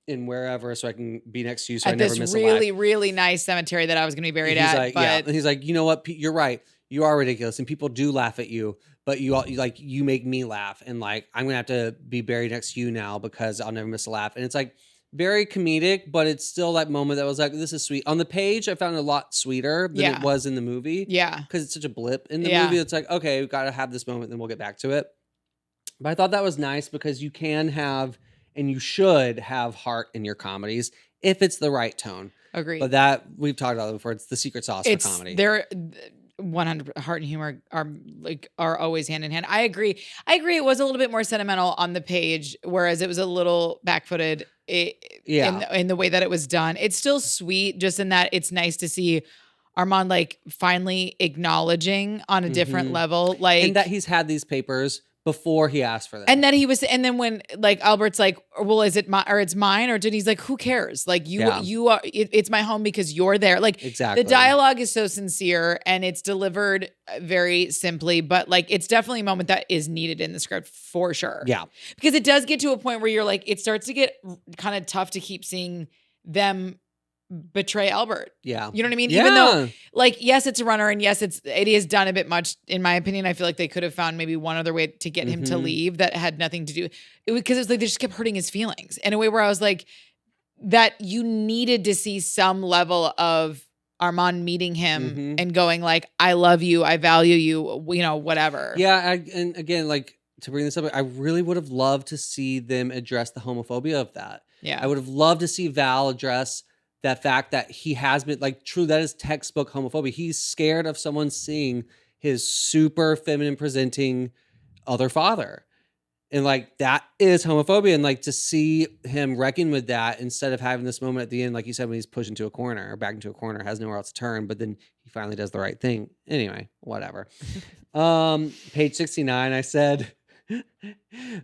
in wherever so I can be next to you, so I never miss a life." Really, really nice cemetery that I was going to be buried at. Like, and he's like, "You know what? You're right. You are ridiculous, and people do laugh at you, but you make me laugh, and like I'm going to have to be buried next to you now because I'll never miss a laugh." And it's like. Very comedic, but it's still that moment that was like, this is sweet. On the page, I found it a lot sweeter than it was in the movie. Yeah. Because it's such a blip in the movie. It's like, okay, we've got to have this moment, then we'll get back to it. But I thought that was nice because you can have, and you should have heart in your comedies if it's the right tone. Agreed. But that, we've talked about it before, it's the secret sauce for comedy. 100 heart and humor are always hand in hand. I agree. It was a little bit more sentimental on the page, whereas it was a little backfooted in the way that it was done. It's still sweet, just in that it's nice to see Armand like finally acknowledging on a different level, like, and that he's had these papers before he asked for them. And then when like Albert's like, well, is it it's mine, or did he's like, who cares? Like you are, it's my home because you're there. Like exactly. The dialogue is so sincere and it's delivered very simply, but like it's definitely a moment that is needed in the script for sure. Yeah. Because it does get to a point where you're like, it starts to get kind of tough to keep seeing them betray Albert. Yeah. You know what I mean? Yeah. Even though like, yes, it's a runner and yes, it is done a bit much in my opinion. I feel like they could have found maybe one other way to get him to leave that had nothing to do. Because it was like, they just kept hurting his feelings in a way where I was like, that you needed to see some level of Armand meeting him and going like, I love you. I value you, whatever. Yeah. And again, like to bring this up, I really would have loved to see them address the homophobia of that. Yeah. I would have loved to see Val address that fact that he has been like true. That is textbook homophobia. He's scared of someone seeing his super feminine presenting other father. And like, that is homophobia. And like to see him reckon with that instead of having this moment at the end, like you said, when he's pushed into a corner or back into a corner, has nowhere else to turn, but then he finally does the right thing. Anyway, whatever. Page 69, I said,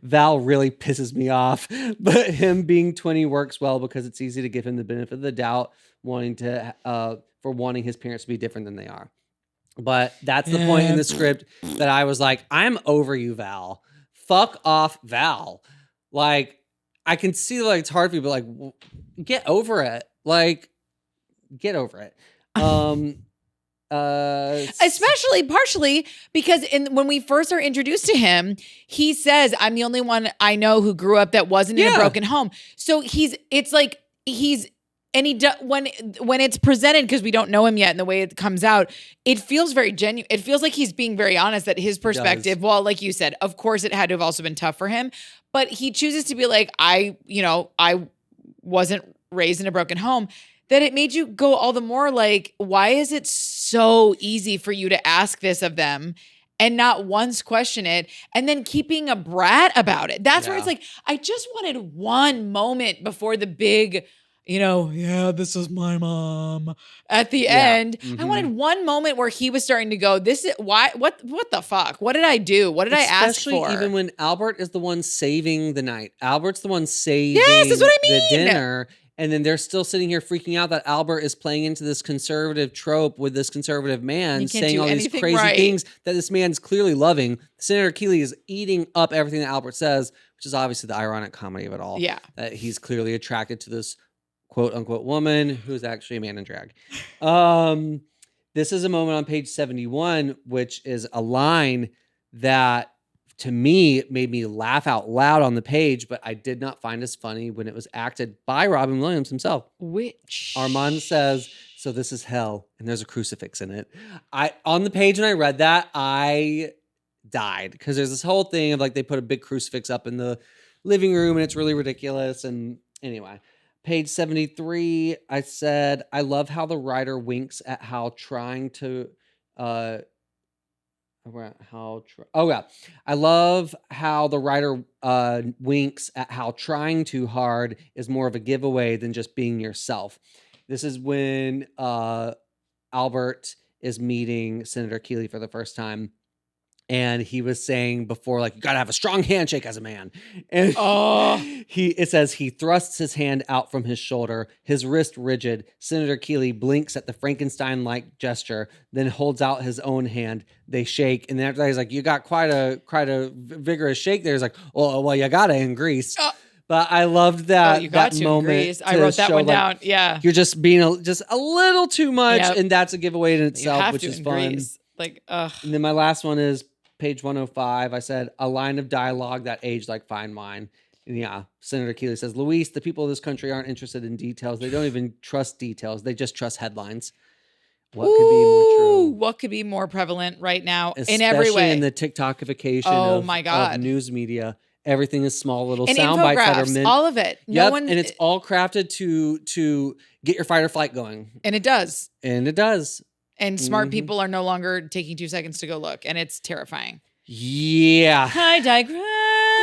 Val really pisses me off, but him being 20 works well because it's easy to give him the benefit of the doubt, wanting his parents to be different than they are. But that's the point in the script that I was like, I'm over you, Val. Fuck off, Val. Like, I can see like it's hard for you, but like, get over it. Like, get over it. Especially partially because when we first are introduced to him, he says, I'm the only one I know who grew up that wasn't in a broken home. So when it's presented, because we don't know him yet and the way it comes out, it feels very genuine. It feels like he's being very honest that his perspective, well, like you said, of course it had to have also been tough for him, but he chooses to be like, I wasn't raised in a broken home. That it made you go all the more like, why is it so easy for you to ask this of them? and not once question it, and then keeping a brat about it. That's where it's like, I just wanted one moment before the big, this is my mom at the end. I wanted one moment where he was starting to go, this is why, what the fuck? What did I do? What did I ask for? Especially even when Albert is the one saving the night. Albert's the one saving that's what I mean. the dinner. And then they're still sitting here freaking out that Albert is playing into this conservative trope with this conservative man saying all these crazy things that this man's clearly loving. Senator Keeley is eating up everything that Albert says, which is obviously the ironic comedy of it all. Yeah. That he's clearly attracted to this quote unquote woman who's actually a man in drag. This is a moment on page 71, which is a line that to me made me laugh out loud on the page, but I did not find as funny when it was acted by Robin Williams himself. Which Armand says, "So this is hell," and there's a crucifix in it. On the page when I read that, I died because there's this whole thing of like they put a big crucifix up in the living room and it's really ridiculous. And anyway, page 73, I said, I love how the writer winks at how trying to I love how the writer winks at how trying too hard is more of a giveaway than just being yourself. This is when Albert is meeting Senator Keeley for the first time. And he was saying before, like, you got to have a strong handshake as a man. And it says he thrusts his hand out from his shoulder, his wrist rigid. Senator Keeley blinks at the Frankenstein-like gesture, then holds out his own hand. They shake. And then after that, he's like, you got quite a vigorous shake there. He's like, well, you got to in Greece. But I loved that, that moment. I wrote that one down. Yeah. You're just being just a little too much. Yep. And that's a giveaway in itself, which is fun. Greece. Like, ugh. And then my last one is page 105. I said, a line of dialogue that aged like fine wine. And yeah, Senator Keeley says, Luis, the people of this country aren't interested in details. They don't even trust details. They just trust headlines. What could be more true? What could be more prevalent right now? Especially in every way. In the TikTokification of news media. Everything is small little sound bites that are meant. All of it. And it's all crafted to get your fight or flight going. And it does. And smart people are no longer taking 2 seconds to go look. And it's terrifying. Yeah. I digress.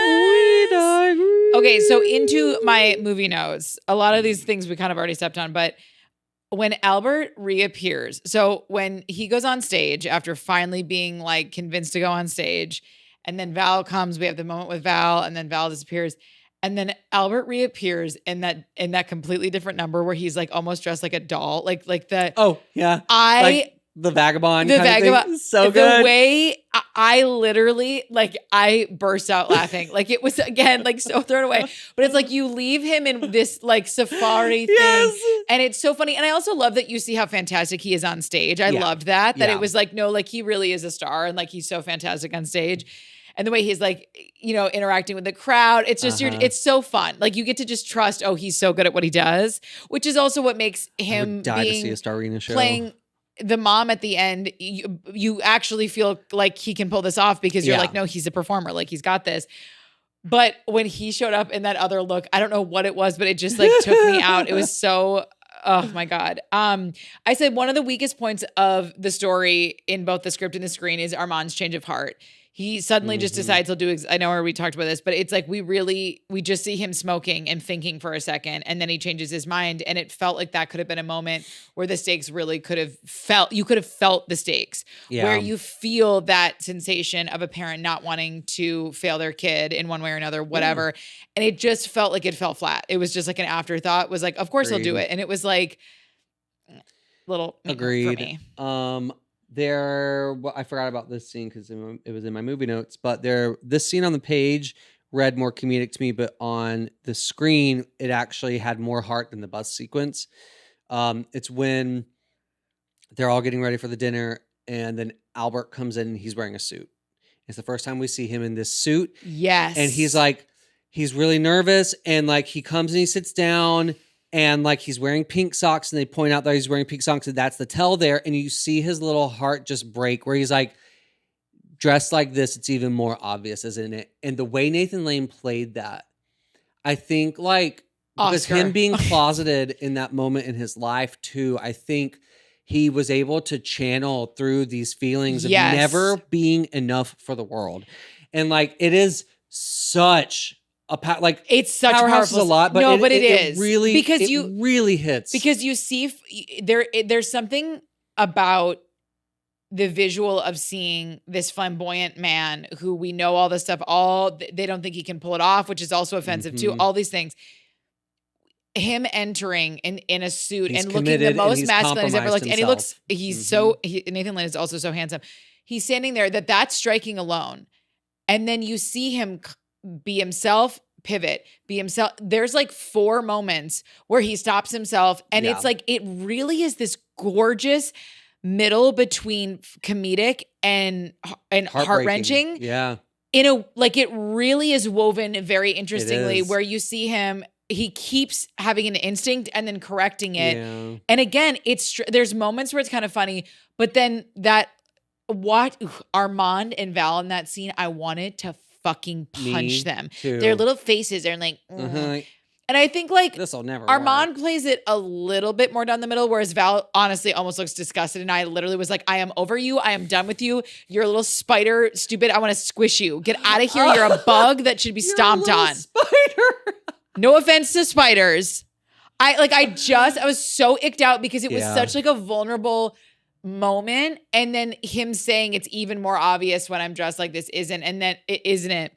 We digress. Okay, so into my movie notes. A lot of these things we kind of already stepped on. But when Albert reappears, so when he goes on stage after finally being like convinced to go on stage, and then Val comes, we have the moment with Val, and then Val disappears. And then Albert reappears in that completely different number where he's like almost dressed like a doll. Like the like the vagabond. The vagabond. So good. The way I literally I burst out laughing. Like it was again like so thrown away. But it's like you leave him in this like safari thing. And it's so funny. And I also love that you see how fantastic he is on stage. I loved that. That it was like, no, like he really is a star and like he's so fantastic on stage. And the way he's like, interacting with the crowd, it's just, it's so fun. Like you get to just trust, he's so good at what he does, which is also what makes him to see a Starina show. Playing the mom at the end. You actually feel like he can pull this off because you're like, no, he's a performer. Like he's got this. But when he showed up in that other look, I don't know what it was, but it just like took me out. It was so, oh my God. I said one of the weakest points of the story in both the script and the screen is Armand's change of heart. He suddenly just decides he'll do, I know where we talked about this, but it's like we just see him smoking and thinking for a second, and then he changes his mind. And it felt like that could have been a moment where the stakes really you could have felt the stakes, where you feel that sensation of a parent not wanting to fail their kid in one way or another, whatever. And it just felt like it fell flat. It was just like an afterthought. It was like, of course he'll do it. And it was like little agreed for me. I forgot about this scene because it was in my movie notes, but this scene on the page read more comedic to me, but on the screen, it actually had more heart than the bus sequence. It's when they're all getting ready for the dinner, and then Albert comes in and he's wearing a suit. It's the first time we see him in this suit. Yes. And he's really nervous, and like he comes and he sits down, and like he's wearing pink socks, and they point out that he's wearing pink socks, and that's the tell there. And you see his little heart just break where he's like, dressed like this, it's even more obvious, isn't it? And the way Nathan Lane played that, I think like, because him being closeted in that moment in his life too, I think he was able to channel through these feelings of Yes. never being enough for the world. And like, it is such a like, it's such powerhouse is a lot, but no, it, but it is really, because it you really hits. because you see there's something about the visual of seeing this flamboyant man who we know all this stuff, they don't think he can pull it off, which is also offensive too. All these things. Him entering in a suit He's and looking the most masculine he's ever looked. And he looks, Nathan Lane is also so handsome. He's standing there, that's striking alone. And then you see him be himself, pivot, be himself. There's like 4 moments where he stops himself. And it's like, it really is this gorgeous middle between comedic and heart-wrenching. Yeah. It really is woven very interestingly where you see him, he keeps having an instinct and then correcting it. Yeah. And again, there's moments where it's kind of funny, but then Armand and Val in that scene, I wanted to fucking punch them. Too. Their little faces are like, and I think like this'll never Armand work. plays it a little bit more down the middle, whereas Val honestly almost looks disgusted. And I literally was like, I am over you. I am done with you. You're a little spider, stupid. I want to squish you. Get out of here. You're a bug that should be stomped on. Spider. No offense to spiders. I was so icked out because it was such like a vulnerable moment. And then him saying it's even more obvious when I'm dressed like this isn't. And then it isn't.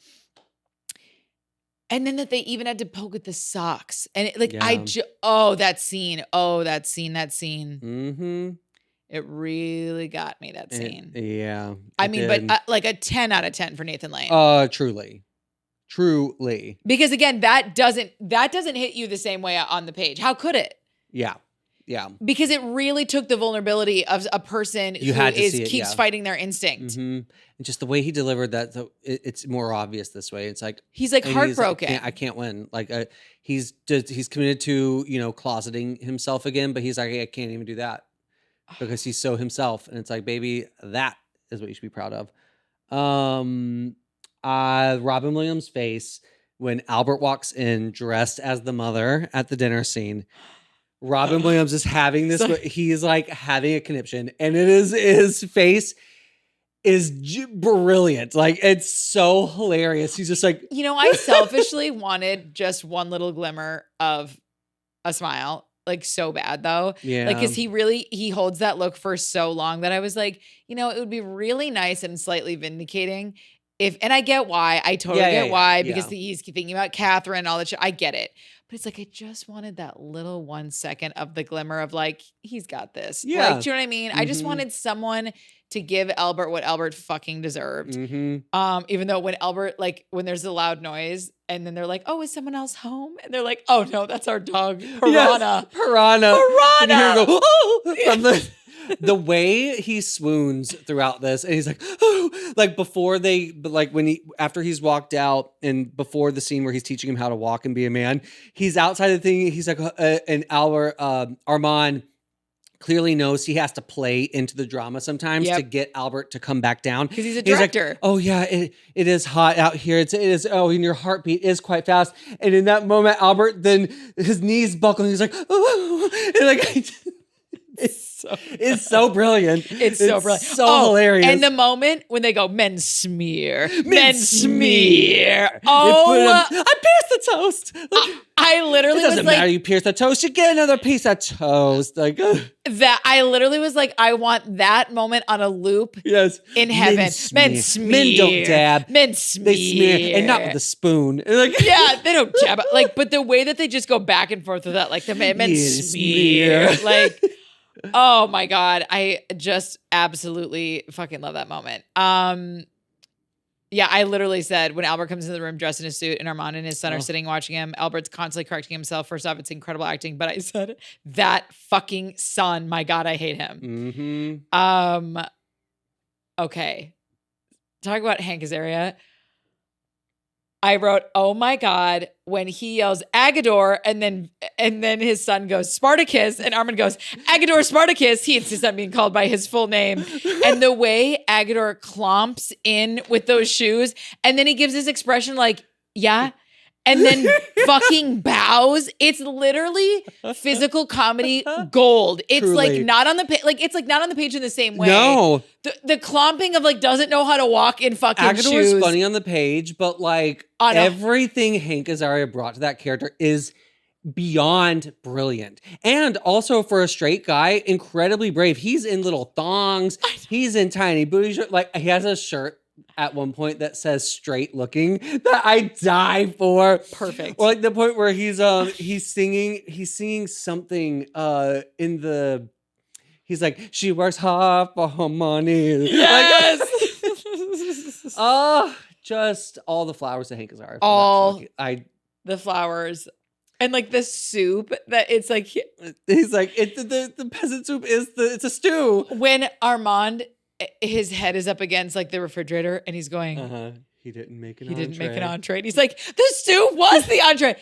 And then that they even had to poke at the socks. And that scene. Mm-hmm. It really got me, that scene. I mean, did. but like a 10 out of 10 for Nathan Lane. Truly. Because again, that doesn't hit you the same way on the page. How could it? Yeah. Because it really took the vulnerability of a person who keeps fighting their instinct. Mm-hmm. And just the way he delivered that, so it's more obvious this way. It's like he's like heartbroken. I can't win. Like he's committed to closeting himself again, but he's like, I can't even do that because he's so himself. And it's like, baby, that is what you should be proud of. Robin Williams' face when Albert walks in dressed as the mother at the dinner scene. Robin Williams is having this. He's like having a conniption, and his face is brilliant. Like, it's so hilarious. He's just like, I selfishly wanted just one little glimmer of a smile, like so bad though. Yeah. Like, cause he holds that look for so long that I was like, it would be really nice and slightly vindicating and I get why. I totally get why, because he's thinking about Catherine, all that shit. I get it. But it's like, I just wanted that little 1 second of the glimmer of like, he's got this. Yeah. Like, do you know what I mean? Mm-hmm. I just wanted someone to give Albert what Albert fucking deserved. Mm-hmm. Even though when Albert, like, when there's a loud noise and then they're like, oh, is someone else home? And they're like, oh no, that's our dog, Piranha. Yes, Piranha. And you hear him go, oh! From the way he swoons throughout this, and he's like, oh, like after he's walked out and before the scene where he's teaching him how to walk and be a man, he's outside the thing. He's like, and Armand clearly knows he has to play into the drama sometimes to get Albert to come back down. Because he's a director. Like, oh yeah, it is hot out here. It is, and your heartbeat is quite fast. And in that moment, Albert, then his knees buckle and he's like, oh, and like, it's so brilliant. It's so brilliant. So hilarious. And the moment when they go, men smear. Oh, I pierced the toast. I literally it doesn't matter. You pierce the toast, you get another piece of toast. Like that. I literally was like, I want that moment on a loop. Yes, in heaven. Men smear. Men don't dab. Men smear. They smear, and not with a spoon. Like, yeah, they don't jab. Like, but the way that they just go back and forth with that, like the men smear. Like. Oh my God. I just absolutely fucking love that moment. Yeah, I literally said when Albert comes into the room dressed in a suit and Armand and his son are sitting watching him, Albert's constantly correcting himself. First off, it's incredible acting, but I said that fucking son, my God, I hate him. Mm-hmm. Okay. Talk about Hank Azaria. I wrote, oh my God, when he yells Agador and then his son goes Spartacus and Armand goes Agador Spartacus. He insists on being called by his full name. And the way Agador clomps in with those shoes and then he gives his expression like, yeah. and then fucking bows. It's literally physical comedy gold. It's Truly. like not on the page. Like it's like not on the page in the same way. No. The clomping of like doesn't know how to walk in fucking Agador shoes. is funny on the page, but like everything Hank Azaria brought to that character is beyond brilliant. And also for a straight guy, incredibly brave. He's in little thongs. He's in tiny booty shorts. Like he has a shirt at one point that says straight looking that I die for. Perfect. Or like the point where he's singing something in the he's like, she works hard for her money. Yes. Just all the flowers to Hank Azaria. All the flowers. And like the soup that it's like he's like the peasant soup it's a stew. When Armand, his head is up against like the refrigerator and he's going, he didn't make an entree. And he's like, the stew was the entree.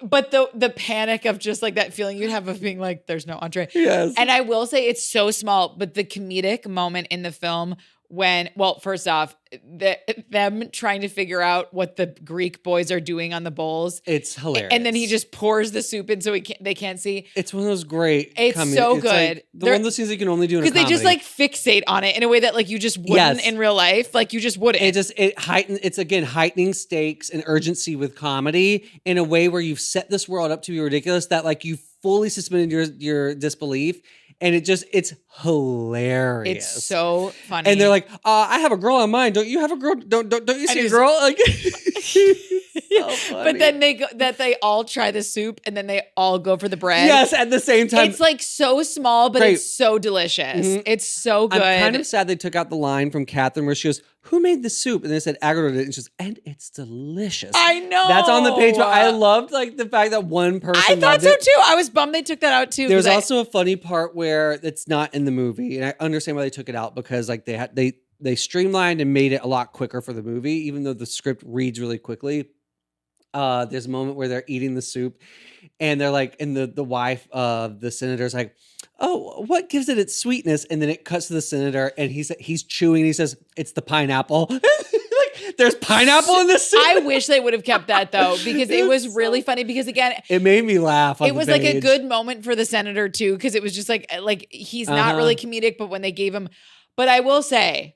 But the panic of just like that feeling you'd have of being like, there's no entree. Yes. And I will say it's so small, but the comedic moment in the film when, well, first off, them trying to figure out what the Greek boys are doing on the bowls. It's hilarious. And then he just pours the soup in so they can't see. It's one of those great. It's so good. Like one of those things you can only do in a comedy. Because they just like fixate on it in a way that like you just wouldn't in real life. Like you just wouldn't. It's again heightening stakes and urgency with comedy in a way where you've set this world up to be ridiculous that like you fully suspended your disbelief. And it's hilarious. It's so funny. And they're like, I have a girl on mine. Don't you have a girl? Don't you see a girl? Like, so funny. But then they all try the soup and then they all go for the bread. Yes, at the same time. It's like so small, but it's so delicious. Mm-hmm. It's so good. I'm kind of sad they took out the line from Catherine where she goes, who made the soup? And they said Agador did it. And she goes, and it's delicious. I know. That's on the page. But I loved like the fact that one person I thought so too. I was bummed they took that out too. There's also a funny part where it's not in the movie. And I understand why they took it out because like they streamlined and made it a lot quicker for the movie, even though the script reads really quickly. There's a moment where they're eating the soup and they're like, and the wife of the senator's like, oh, what gives it its sweetness? And then it cuts to the senator and he's chewing. He says, it's the pineapple. Like, there's pineapple in this soup. I wish they would have kept that though, because it was really funny because again, it made me laugh. It was like a good moment for the senator too. Cause it was just like he's not really comedic, but when they gave him, but I will say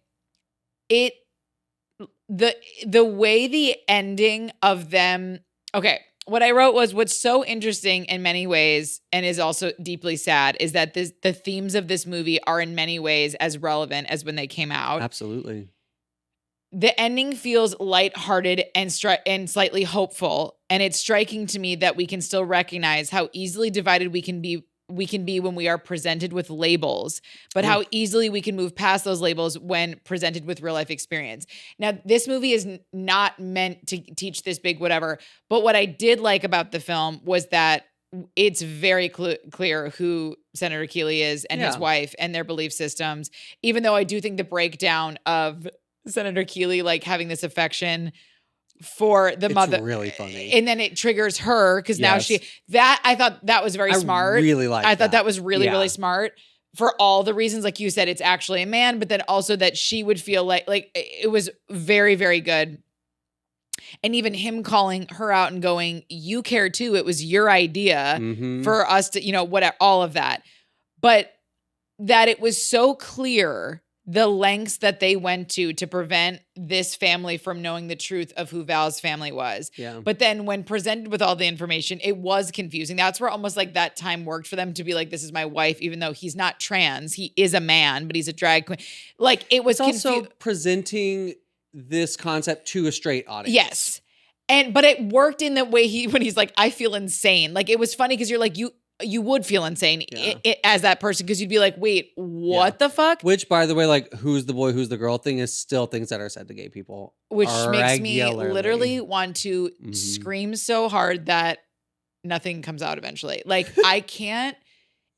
the way the ending of them, okay. What I wrote was what's so interesting in many ways and is also deeply sad is that the themes of this movie are in many ways as relevant as when they came out. Absolutely. The ending feels lighthearted and slightly hopeful. And it's striking to me that we can still recognize how easily divided we can be when we are presented with labels, but how easily we can move past those labels when presented with real life experience. Now, this movie is not meant to teach this big whatever, but what I did like about the film was that it's very clear who Senator Keeley is and his wife and their belief systems, even though I do think the breakdown of Senator Keeley, like having this affection for the mother. It's really funny. And then it triggers her because now I thought that was very smart. I thought that was really, really smart for all the reasons. Like you said, it's actually a man, but then also that she would feel like it was very, very good. And even him calling her out and going, you care too. It was your idea for us to, whatever, all of that. But that it was so clear the lengths that they went to prevent this family from knowing the truth of who Val's family was. Yeah. But then when presented with all the information, it was confusing. That's where almost like that time worked for them to be like, this is my wife, even though he's not trans. He is a man, but he's a drag queen. Like it was also presenting this concept to a straight audience. Yes. But it worked in the way when he's like, I feel insane. Like it was funny because you're like, you would feel insane as that person because you'd be like, wait, what the fuck? Which, by the way, like who's the boy, who's the girl thing is still things that are said to gay people. Which makes me literally want to scream so hard that nothing comes out eventually. Like I can't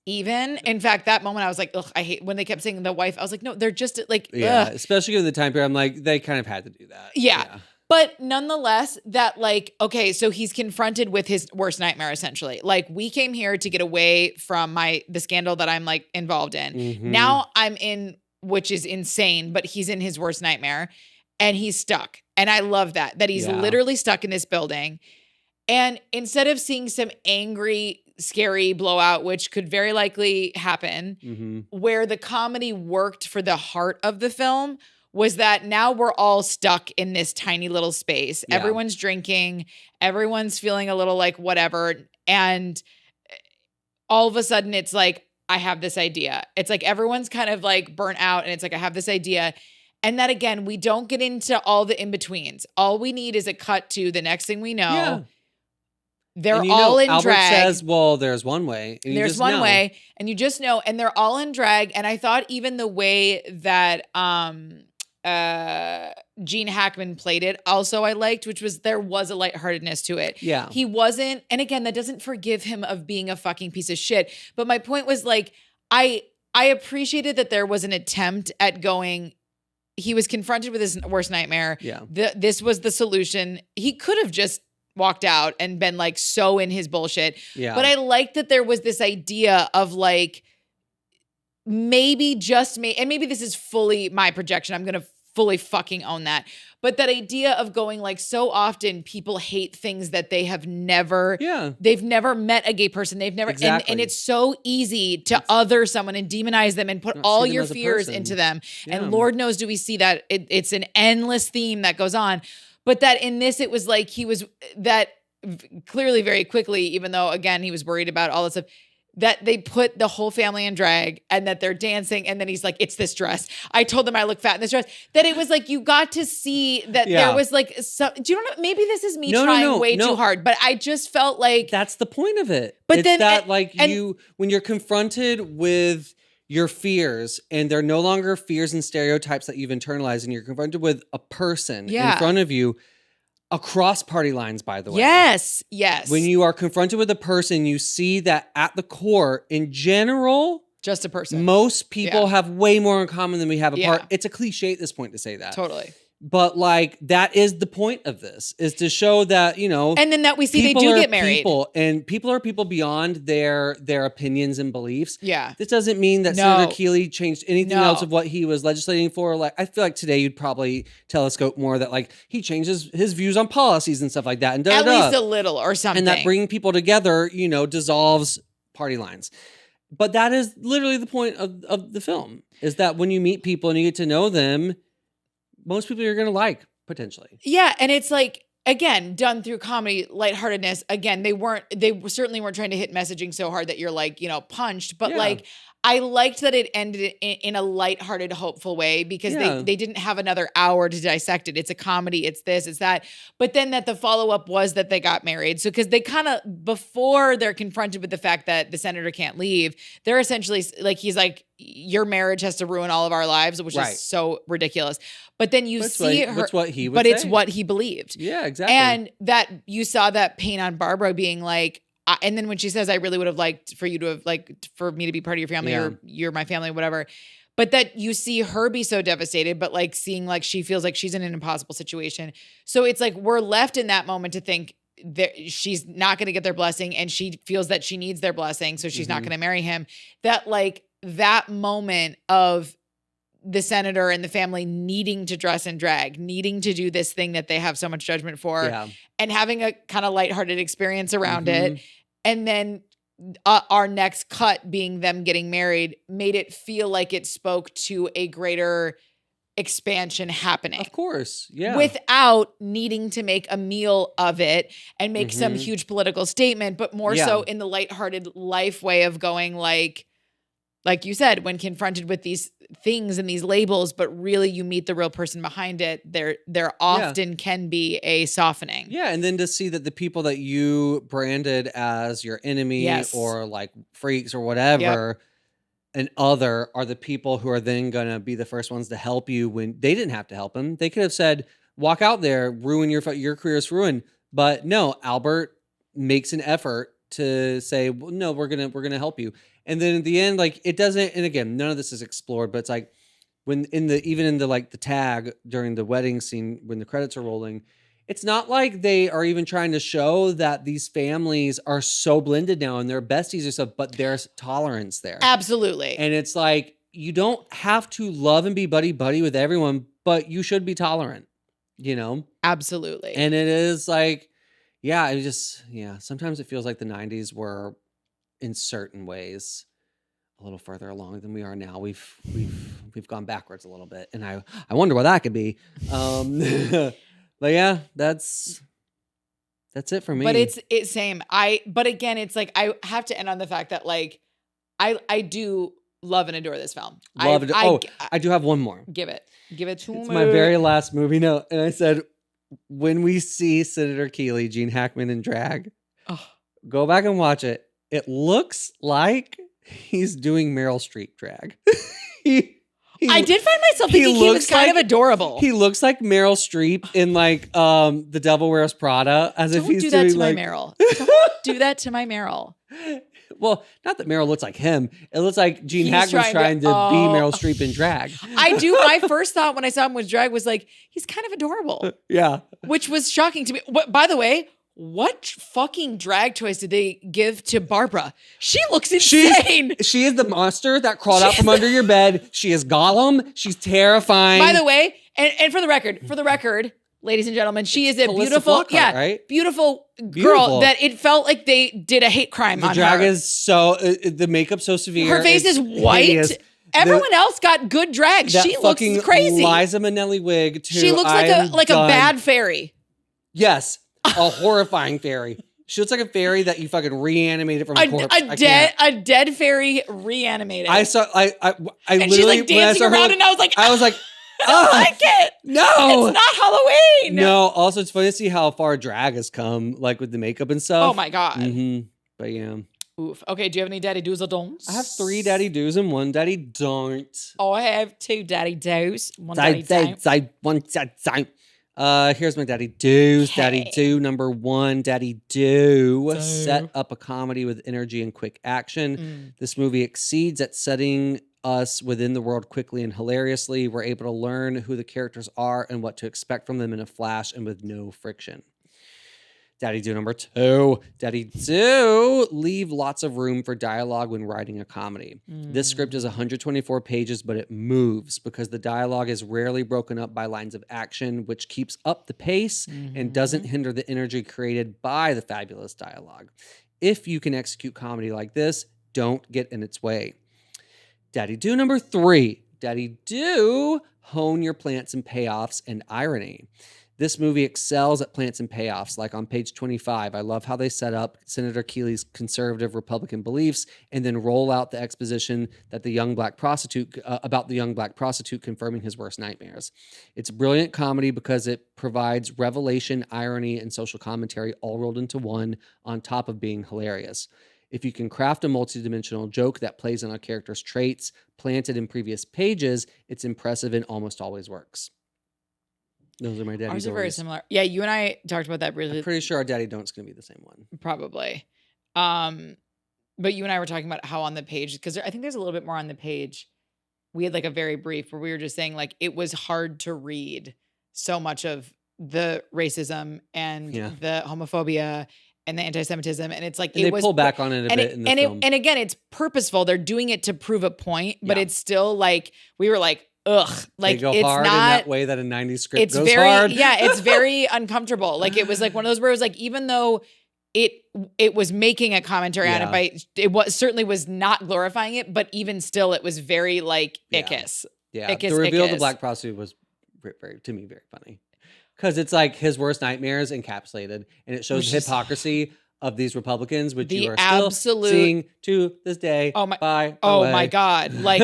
even. In fact, that moment I was like, ugh, I hate when they kept saying the wife. I was like, no, they're just like, ugh. Especially given the time period. I'm like, they kind of had to do that. Yeah. But nonetheless, that like, okay, so he's confronted with his worst nightmare, essentially. Like, we came here to get away from the scandal that I'm like involved in. Now I'm in, which is insane, but he's in his worst nightmare and he's stuck. And I love that he's literally stuck in this building. And instead of seeing some angry, scary blowout, which could very likely happen, where the comedy worked for the heart of the film was that now we're all stuck in this tiny little space. Yeah. Everyone's drinking, everyone's feeling a little like whatever. And all of a sudden it's like, I have this idea. It's like everyone's kind of like burnt out and it's like, I have this idea. And that again, we don't get into all the in-betweens. All we need is a cut to the next thing we know. Yeah. They're all in Albert drag. Says, well, there's one way. And there's one way. And you just know. And they're all in drag. And I thought even the way that Gene Hackman played it also I liked, which was there was a lightheartedness to it. Yeah. He wasn't, and again, that doesn't forgive him of being a fucking piece of shit. But my point was like, I appreciated that there was an attempt at going, he was confronted with his worst nightmare. Yeah. This was the solution. He could have just walked out and been like so in his bullshit. Yeah. But I liked that there was this idea of like, maybe just me, and maybe this is fully my projection. I'm going to fully fucking own that. But that idea of going like so often people hate things that they have never, they've never met a gay person. They've never, and it's so easy to other someone and demonize them and put all your fears into them. Yeah. And Lord knows, do we see that it's an endless theme that goes on. But that in this, it was like he was that clearly very quickly, even though again, he was worried about all this stuff, that they put the whole family in drag and that they're dancing. And then he's like, it's this dress. I told them I look fat in this dress. That it was like, you got to see that there was like, some, do you know, maybe this is me trying way too hard, but I just felt like. That's the point of it. But it's then that when you're confronted with your fears and they're no longer fears and stereotypes that you've internalized and you're confronted with a person in front of you, across party lines, by the way. Yes. When you are confronted with a person, you see that at the core, in general, just a person. Most people have way more in common than we have apart. It's a cliche at this point to say that. Totally. But like that is the point of this, is to show that, you know, and then that we see they do get married. People are people beyond their opinions and beliefs. Yeah. This doesn't mean that Senator Keeley changed anything else of what he was legislating for. Like, I feel like today you'd probably telescope more that like he changes his views on policies and stuff like that. And at least a little or something. And that bringing people together, you know, dissolves party lines. But that is literally the point of the film, is that when you meet people and you get to know them, most people you're going to like, potentially. Yeah. And it's like, again, done through comedy, lightheartedness. Again, they certainly weren't trying to hit messaging so hard that you're like, you know, punched. But like, I liked that it ended in a lighthearted, hopeful way, because they didn't have another hour to dissect it. It's a comedy. It's this, it's that. But then that the follow-up was that they got married. So because they kind of, before they're confronted with the fact that the senator can't leave, they're essentially like, he's like, your marriage has to ruin all of our lives, which is so ridiculous. But then you see her, that's what he would but say. It's what he believed. Yeah, exactly. And that you saw that pain on Barbara being like, and then when she says, I really would have liked for you to have like, for me to be part of your family or you're my family, whatever. But that you see her be so devastated, but like seeing like, she feels like she's in an impossible situation. So it's like, we're left in that moment to think that she's not going to get their blessing and she feels that she needs their blessing. So she's not going to marry him. That like that moment of the senator and the family needing to dress in drag, needing to do this thing that they have so much judgment for and having a kind of lighthearted experience around it. And then our next cut being them getting married made it feel like it spoke to a greater expansion happening. Of course. Yeah. Without needing to make a meal of it and make some huge political statement, but more so in the lighthearted life way of going like you said, when confronted with these things and these labels, but really you meet the real person behind it, there often can be a softening. Yeah, and then to see that the people that you branded as your enemy or like freaks or whatever, and other are the people who are then going to be the first ones to help you when they didn't have to help them. They could have said, walk out there, ruin your career's ruined. But no, Albert makes an effort to say, well, no, we're gonna help you. And then at the end, like it doesn't, and again, none of this is explored, but it's like when even in the like the tag during the wedding scene, when the credits are rolling, it's not like they are even trying to show that these families are so blended now and they're besties or stuff, but there's tolerance there. Absolutely. And it's like, you don't have to love and be buddy with everyone, but you should be tolerant, you know? Absolutely. And it is like, Yeah, it just sometimes it feels like the 90s were in certain ways a little further along than we are now. We've gone backwards a little bit, and I wonder what that could be. But yeah, that's it for me. But it's same. But again, it's like I have to end on the fact that like I do love and adore this film. I do have one more. Give it to me. It's my very last movie note, and I said, when we see Senator Keeley, Gene Hackman in drag, go back and watch it. It looks like he's doing Meryl Streep drag. I did find myself thinking he was kind of adorable. He looks like Meryl Streep in like The Devil Wears Prada, as if he's doing like Meryl. Don't do that to my Meryl. Well, not that Meryl looks like him. It looks like Gene Hackman's trying to be Meryl Streep in drag. I do. My first thought when I saw him with drag was like, he's kind of adorable. Yeah. Which was shocking to me. By the way, what fucking drag choice did they give to Barbara? She looks insane. She is the monster that crawled out from under your bed. She is Gollum. She's terrifying. By the way, and for the record, ladies and gentlemen, she is a beautiful, beautiful girl that it felt like they did a hate crime on her. The drag is so, the makeup's so severe. Her face is white. Hideous. Everyone else got good drag. She looks crazy. Liza Minnelli wig too. She looks like a bad fairy. Yes, a horrifying fairy. She looks like a fairy that you fucking reanimated from a corpse. A dead fairy reanimated. I and literally, she's like dancing around, and I was like, I don't like it. No, it's not Halloween. No. Also, it's funny to see how far drag has come, like with the makeup and stuff. Oh my god. Mm-hmm. But yeah. Oof. Okay. Do you have any daddy do's or don'ts? I have 3 daddy do's and 1 daddy don't. Oh, I have 2 daddy do's, 1 daddy don't. Here's my daddy do's. Okay. Daddy do number 1. Daddy do set up a comedy with energy and quick action. This movie exceeds at setting us within the world quickly and hilariously. We're able to learn who the characters are and what to expect from them in a flash and with no friction. Daddy do number 2. Daddy do leave lots of room for dialogue when writing a comedy. This script is 124 pages, but it moves because the dialogue is rarely broken up by lines of action, which keeps up the pace and doesn't hinder the energy created by the fabulous dialogue. If you can execute comedy like this, don't get in its way. Daddy do number 3. Daddy do hone your plants and payoffs and irony. This movie excels at plants and payoffs, like on page 25. I love how they set up Senator Keeley's conservative Republican beliefs and then roll out the exposition that the young black prostitute about the young black prostitute confirming his worst nightmares. It's brilliant comedy because it provides revelation, irony, and social commentary all rolled into one on top of being hilarious. If you can craft a multidimensional joke that plays on a character's traits planted in previous pages, it's impressive and almost always works. Those are my daddy Ours are very similar. Yeah, you and I talked about that really. I'm pretty sure our daddy don't's going to be the same one. Probably. But you and I were talking about how on the page, because I think there's a little bit more on the page. We had like a very brief where we were just saying like it was hard to read so much of the racism and the homophobia and the anti-Semitism. And it's like, and they pull back on it a bit in the film. And again, it's purposeful. They're doing it to prove a point, but it's still like, we were like, ugh, like they go it's hard not in that way that a 90s script goes very hard. Yeah, it's very uncomfortable. Like it was like one of those where it was like, even though it was making a commentary on it, but it certainly was not glorifying it, but even still it was very like ickus. Yeah. The reveal of the black prostitute was very, to me, very funny. Because it's like his worst nightmares encapsulated, and it shows the hypocrisy of these Republicans, which you are still seeing to this day. Oh my God. Like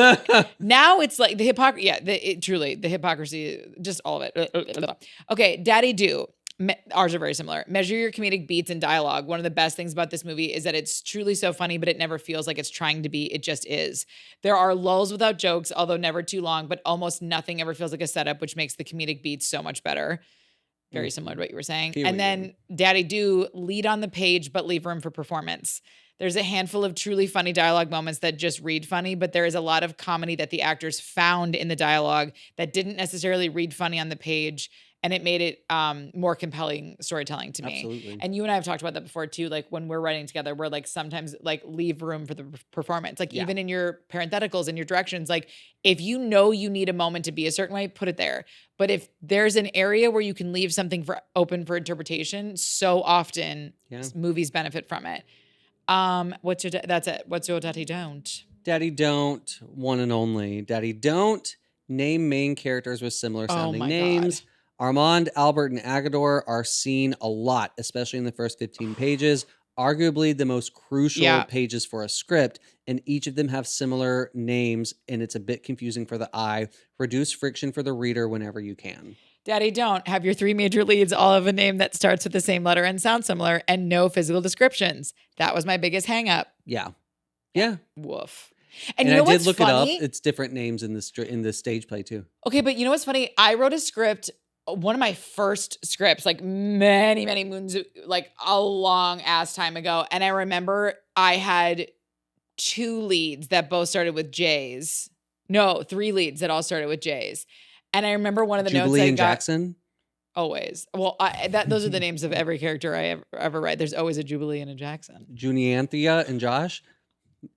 now it's like the hypocrisy. Yeah, truly the hypocrisy, just all of it. Okay. Daddy do. Ours are very similar. Measure your comedic beats and dialogue. One of the best things about this movie is that it's truly so funny, but it never feels like it's trying to be. It just is. There are lulls without jokes, although never too long, but almost nothing ever feels like a setup, which makes the comedic beats so much better. Very similar to what you were saying. And then Daddy do lead on the page, but leave room for performance. There's a handful of truly funny dialogue moments that just read funny, but there is a lot of comedy that the actors found in the dialogue that didn't necessarily read funny on the page. and it made it more compelling storytelling to me. Absolutely. And you and I have talked about that before too. Like when we're writing together, we're like sometimes like leave room for the performance. Like even in your parentheticals and your directions, like if you know you need a moment to be a certain way, put it there. But if there's an area where you can leave something for open for interpretation, so often movies benefit from it. That's it. What's your daddy don't? Daddy don't, one and only. Daddy don't name main characters with similar sounding names. God. Armand, Albert, and Agador are seen a lot, especially in the first 15 pages. Arguably the most crucial pages for a script, and each of them have similar names, and it's a bit confusing for the eye. Reduce friction for the reader whenever you can. Daddy don't have your 3 major leads all have a name that starts with the same letter and sounds similar, and no physical descriptions. That was my biggest hang up. Yeah. Woof. And you know I did look funny? It up. It's different names in the stage play too. Okay, but you know what's funny? I wrote a script, one of my first scripts, like many, many moons, like a long ass time ago. And I remember I had 2 leads that both started with J's. No, 3 leads that all started with J's. And I remember one of the Jubilee notes I and got. Jackson? Always. Well, those are the names of every character I ever write. There's always a Jubilee and a Jackson. Junianthea and Josh?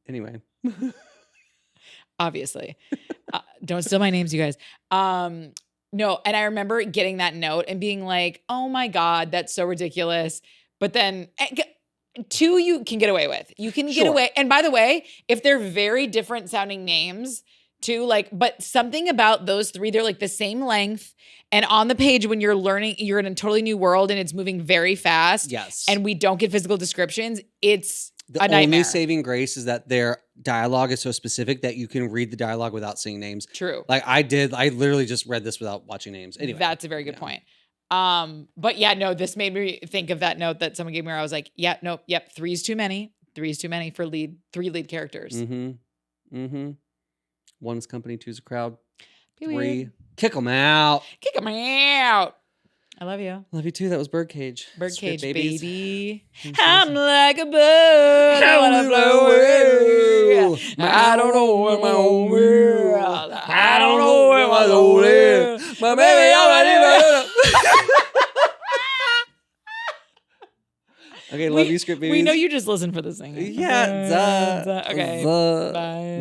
Anyway. Obviously. Don't steal my names, you guys. No, and I remember getting that note and being like, oh my God, that's so ridiculous. But then 2 you can get away with. You can get away. And by the way, if they're very different sounding names too, like, but something about those 3, they're like the same length. And on the page, when you're learning, you're in a totally new world and it's moving very fast. Yes. And we don't get physical descriptions. It's the only saving grace is that their dialogue is so specific that you can read the dialogue without seeing names. True. Like I literally just read this without watching names. Anyway. That's a very good point. But yeah, no, this made me think of that note that someone gave me where I was like, yeah, nope, yep, 3 is too many. 3 is too many for 3 lead characters. Mm-hmm. 1 is company, 2 is a crowd. Be 3, weird. kick them out. Kick them out. I love you. Love you too. That was Birdcage. Birdcage, baby. I'm like a bird. I wanna fly away. I don't know where my own world. I don't know where my soul is. My baby already. Okay, love you, Script Babies. We know you just listen for the singing. Yeah. Okay. Bye. Bye.